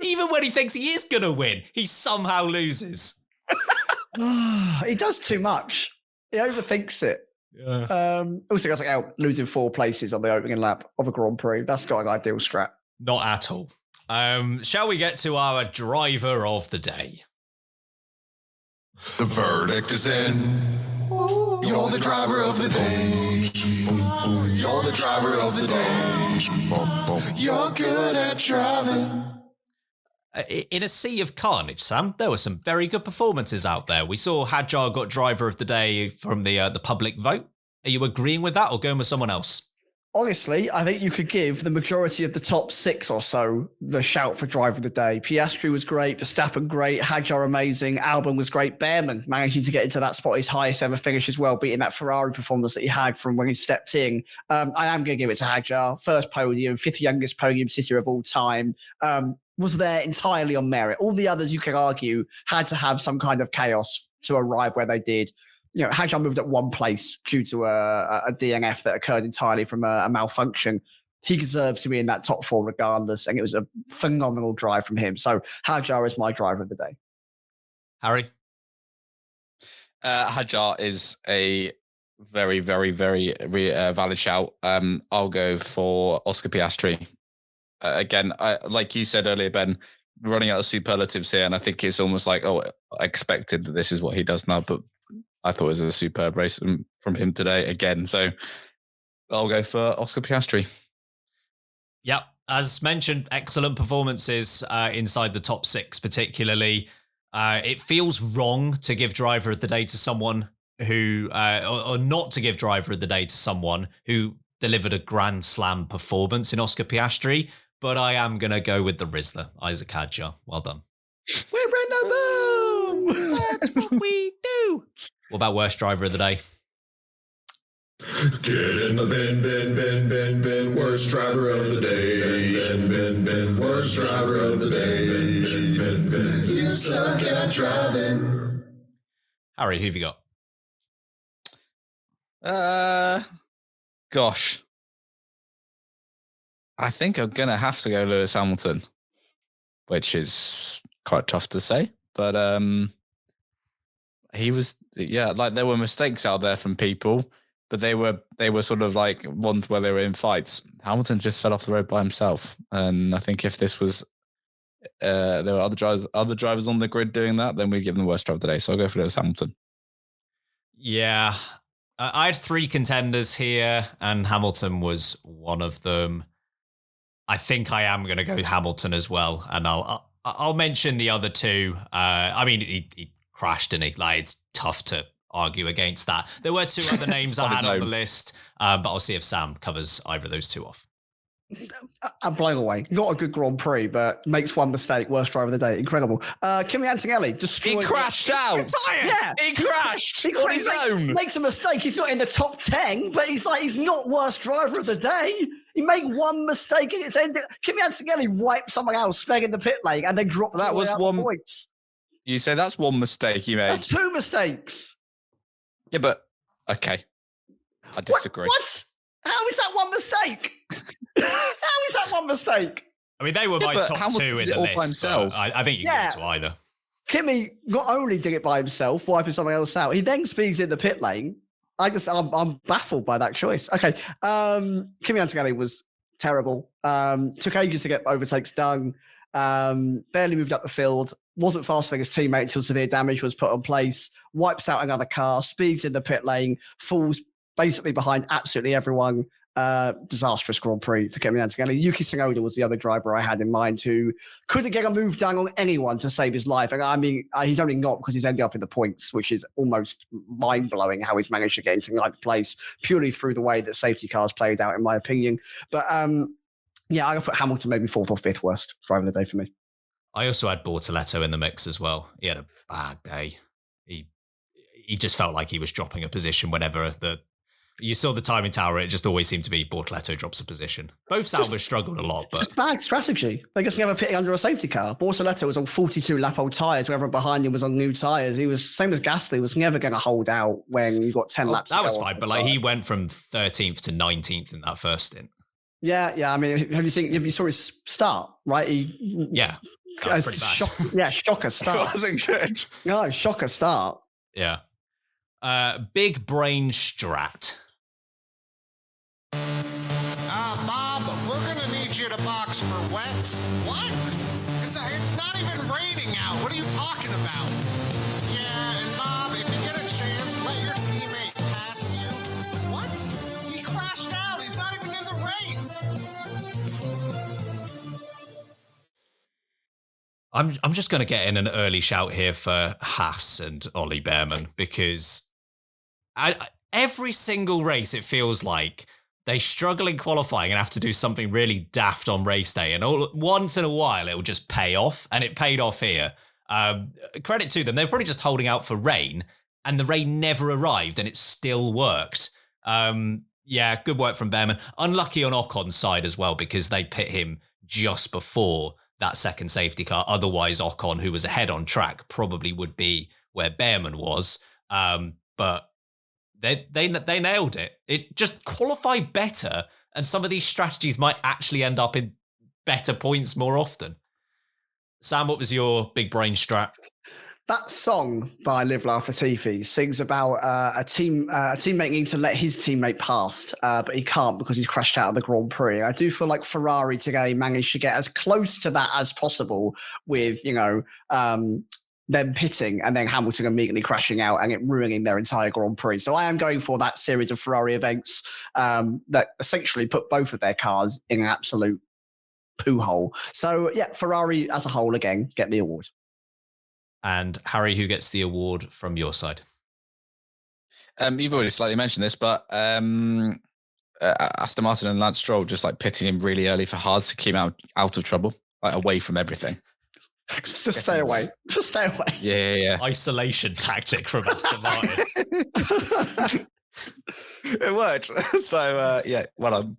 Even when he thinks he is going to win, he somehow loses. He does too much. He overthinks it. Yeah. Also, guys, losing 4 places on the opening lap of a Grand Prix. That's got an ideal strat. Not at all. Shall we get to our driver of the day? The verdict is in. You're the driver of the day. You're the driver of the day. You're good at driving. In a sea of carnage, Sam, there were some very good performances out there. We saw Hadjar got driver of the day from the public vote. Are you agreeing with that or going with someone else? Honestly, I think you could give the majority of the top 6 or so the shout for driver of the day. Piastri was great, Verstappen great, Hadjar amazing, Albon was great, Behrman managing to get into that spot, his highest ever finish as well, beating that Ferrari performance that he had from when he stepped in. I am going to give it to Hadjar. First podium, 5th youngest podium sitter of all time. Was there entirely on merit. All the others, you could argue, had to have some kind of chaos to arrive where they did. You know, Hadjar moved at 1 place due to a DNF that occurred entirely from a malfunction. He deserves to be in that top 4 regardless, and it was a phenomenal drive from him. So Hadjar is my driver of the day. Harry? Hadjar is a very, very, very valid shout. I'll go for Oscar Piastri. Again, like you said earlier, Ben, running out of superlatives here, and I think it's almost like, I expected that this is what he does now, but I thought it was a superb race from him today again. So I'll go for Oscar Piastri. Yep. As mentioned, excellent performances inside the top 6, particularly. It feels wrong to give driver of the day to someone who, or not to give driver of the day to someone who delivered a Grand Slam performance in Oscar Piastri, but I am going to go with the Rizzler, Isaac Hadjar. Well done. We're in the boom! That's what we do. What about worst driver of the day? Get in the bin, worst driver of the day. Bin, worst driver of the day. Bin, you suck at driving. Harry, who have you got? Gosh. I think I'm going to have to go Lewis Hamilton. which is quite tough to say. But he was, like there were mistakes out there from people, but they were sort of like ones where they were in fights. Hamilton just fell off the road by himself, and I think if this was there were other drivers on the grid doing that, then we'd give them the worst drive of the day. So I'll go for Lewis Hamilton. Yeah, I had 3 contenders here, and Hamilton was one of them. I think I am going to go Hamilton as well, and I'll mention the other 2. I mean, he crashed, didn't he? Like, it's tough to argue against that. There were 2 other names I had on the list, but I'll see if Sam covers either of those 2 off. I'm blown away. Not a good Grand Prix, but makes one mistake. Worst driver of the day. Incredible. Kimi Antonelli destroyed. He crashed out. Yeah, he crashed on his own. Makes a mistake. He's not in the top 10, but he's not worst driver of the day. He made one mistake and it's ended. Kimi Antonelli wiped someone else, sped in the pit lane, and then dropped that was one points. You say that's one mistake he made. That's 2 mistakes. Yeah, but okay. I disagree. What? How is that one mistake? How is that one mistake? I mean, they were my top Hamilton 2 in did it the all list. by himself. I think you can get to either. Kimi not only did it by himself, wiping someone else out, he then speeds in the pit lane. I'm baffled by that choice. Okay, Kimi Antonelli was terrible. Took ages to get overtakes done. Barely moved up the field. Wasn't faster than his teammate until severe damage was put on place. Wipes out another car. Speeds in the pit lane. Falls basically behind absolutely everyone. Disastrous Grand Prix for Kimi Antonelli. Yuki Tsunoda was the other driver I had in mind who couldn't get a move done on anyone to save his life. And I mean, he's only not because he's ended up in the points, which is almost mind-blowing how he's managed to get into ninth place purely through the way that safety cars played out, in my opinion. But yeah, I'm going to put Hamilton maybe 4th or 5th worst driver of the day for me. I also had Bortoletto in the mix as well. He had a bad day. He just felt like he was dropping a position whenever you saw the timing tower. It just always seemed to be Bortoletto drops a position. Both Salvers struggled a lot, but just bad strategy. They just never pitting under a safety car. Bortoletto was on 42 lap old tyres, wherever behind him was on new tyres. He was same as Gasly, was never going to hold out when you got 10 laps. That was fine, but like he went from 13th to 19th in that first stint. Yeah. I mean, you saw his start, right? Yeah. That was pretty bad. Shocker start. It wasn't good. No, shocker start. Yeah. Big brain Strat. Bob, we're gonna need you to box for wets. What? It's not even raining out. What are you talking about? Yeah, and Bob, if you get a chance, let your teammate pass you. What? He crashed out. He's not even in the race. I'm just going to get in an early shout here for Haas and Ollie Behrman because every single race it feels like they struggle in qualifying and have to do something really daft on race day, and once in a while it will just pay off, and it paid off here. Credit to them, they're probably just holding out for rain, and the rain never arrived, and it still worked. Yeah, good work from Behrman. Unlucky on Ocon's side as well because they pit him just before that second safety car. Otherwise, Ocon, who was ahead on track, probably would be where Behrman was. But they nailed it. It just qualified better, and some of these strategies might actually end up in better points more often. Sam, what was your big brain strat? That song by Live Laugh Latifi sings about a teammate needing to let his teammate past, but he can't because he's crashed out of the Grand Prix. I do feel like Ferrari today managed to get as close to that as possible with, them pitting and then Hamilton immediately crashing out and it ruining their entire Grand Prix. So I am going for that series of Ferrari events that essentially put both of their cars in an absolute poo hole. So yeah, Ferrari as a whole, again, get the award. And Harry, who gets the award from your side? You've already slightly mentioned this, but Aston Martin and Lance Stroll just like pitting him really early for hards to keep him out of trouble, like away from everything. Just stay away. Just stay away. Yeah. Isolation tactic from Aston Martin. It worked. So yeah, well done.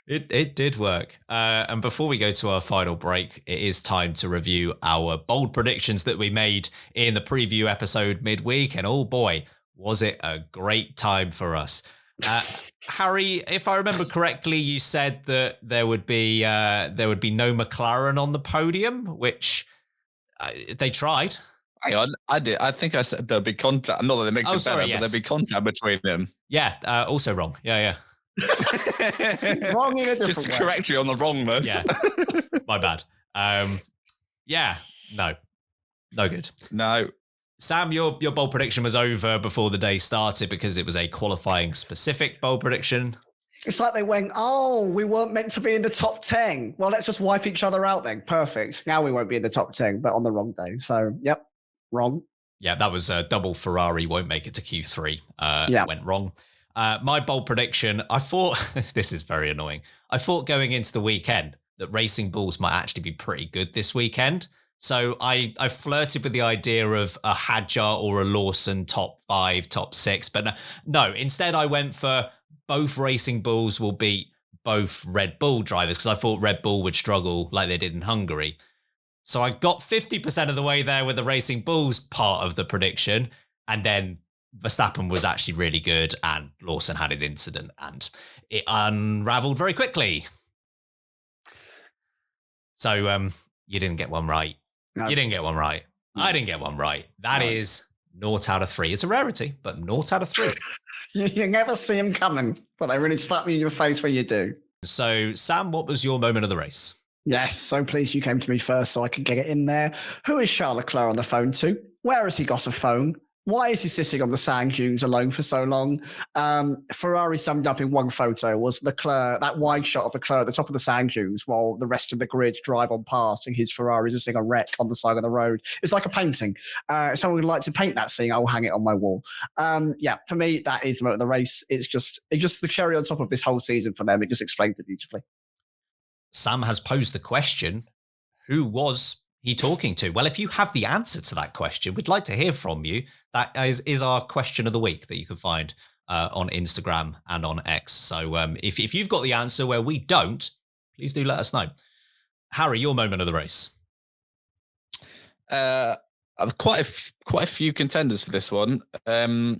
It did work. And before we go to our final break, it is time to review our bold predictions that we made in the preview episode midweek. And oh boy, was it a great time for us. Harry, if I remember correctly, you said that there would be no McLaren on the podium, which they tried. Hang on, I did. I think I said there'd be contact. Not that it makes it better, but there'd be contact between them. Yeah, also wrong. Yeah. Wrong in a different Just to way. correct you on the wrongness. Yeah, my bad. Yeah, no good. No. Sam, your bold prediction was over before the day started because it was a qualifying specific bold prediction. It's like they went, we weren't meant to be in the top 10. Well, let's just wipe each other out then. Perfect. Now we won't be in the top 10, but on the wrong day. So, yep, wrong. Yeah, that was a double Ferrari won't make it to Q3. Went wrong. My bold prediction, I thought, this is very annoying. I thought going into the weekend that Racing Bulls might actually be pretty good this weekend. So I flirted with the idea of a Hadjar or a Lawson top 5, top 6. But no, instead I went for both Racing Bulls will beat both Red Bull drivers because I thought Red Bull would struggle like they did in Hungary. So I got 50% of the way there with the Racing Bulls part of the prediction. And then Verstappen was actually really good and Lawson had his incident and it unraveled very quickly. So you didn't get one right. No. You didn't get one right. I didn't get one right. That is 0 out of 3. It's a rarity, but 0 out of 3. You never see them coming, but they really slap you in your face when you do. So, Sam, what was your moment of the race? Yes, so pleased you came to me first so I could get it in there. Who is Charles Leclerc on the phone to? Where has he got a phone? Why is he sitting on the sand dunes alone for so long? Ferrari summed up in one photo was Leclerc, that wide shot of Leclerc at the top of the sand dunes while the rest of the grid drive on past and his Ferrari is sitting a wreck on the side of the road. It's like a painting. If someone would like to paint that scene, I'll hang it on my wall. For me, that is the moment of the race. It's just the cherry on top of this whole season for them. It just explains it beautifully. Sam has posed the question, who was he talking to? Well, if you have the answer to that question, we'd like to hear from you. That is our question of the week that you can find on Instagram and on X. So if you've got the answer where we don't, please do let us know. Harry, your moment of the race. Quite a few contenders for this one. I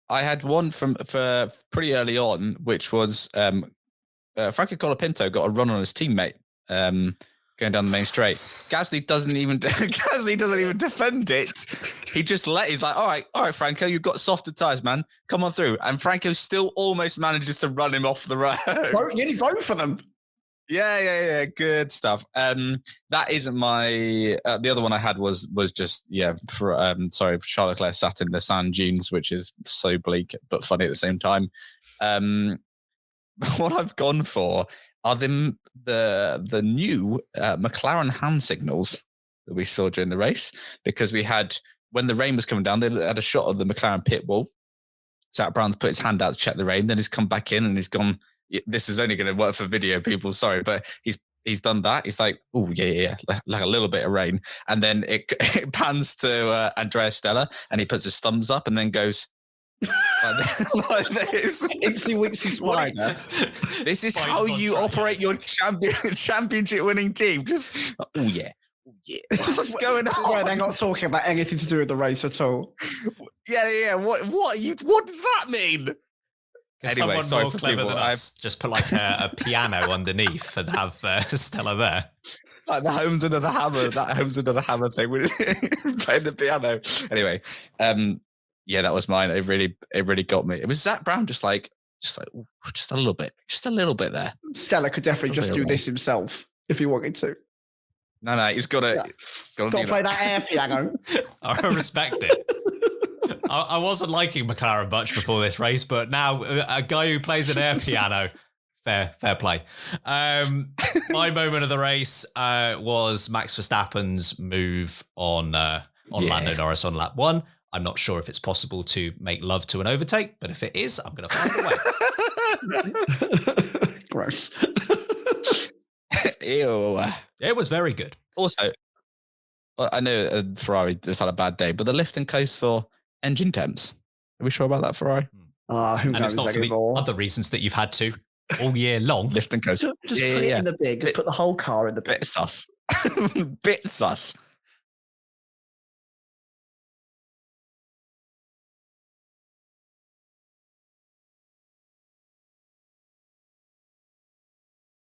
had one for pretty early on, which was Franco Colapinto got a run on his teammate. Going down the main straight. Gasly doesn't even defend it. He's like, all right, Franco, you've got softer tires, man. Come on through. And Franco still almost manages to run him off the road. You need both of them. Yeah. Good stuff. That isn't my. The other one I had was just Charles Leclerc sat in the sand dunes, which is so bleak but funny at the same time. What I've gone for are the new McLaren hand signals that we saw during the race, because we had, when the rain was coming down, they had a shot of the McLaren pit wall. Zach Brown's put his hand out to check the rain, then he's come back in and he's gone, this is only going to work for video people, sorry, but he's done that. He's like, oh, yeah, like a little bit of rain. And then it pans to Andrea Stella and he puts his thumbs up and then goes, like this. Itsy Witsy Spider. This is how you operate your championship winning team. Just, oh yeah. What's going on? Where they're not talking about anything to do with the race at all. Yeah. What does that mean? Anyway, someone more clever than us just put like a piano underneath and have Stella there. Like the Homes Under the Hammer, that Homes Under the Hammer thing with playing the piano. Anyway, yeah, that was mine. It really got me. It was Zach Brown, just a little bit there. Stella could definitely just do this himself if he wanted to. No, he's got to play that air piano. I respect it. I wasn't liking McLaren much before this race, but now a guy who plays an air piano, fair play. My moment of the race was Max Verstappen's move on Lando Norris on lap 1. I'm not sure if it's possible to make love to an overtake, but if it is, I'm going to find a way. Gross. Ew. It was very good. Also, I know Ferrari just had a bad day, but the lift and coast for engine temps. Are we sure about that, Ferrari? Who and knows it's not for the other reasons that you've had to all year long. Lift and coast. Just put it in the big. Just put the whole car in the big. Bit sus. Bit sus.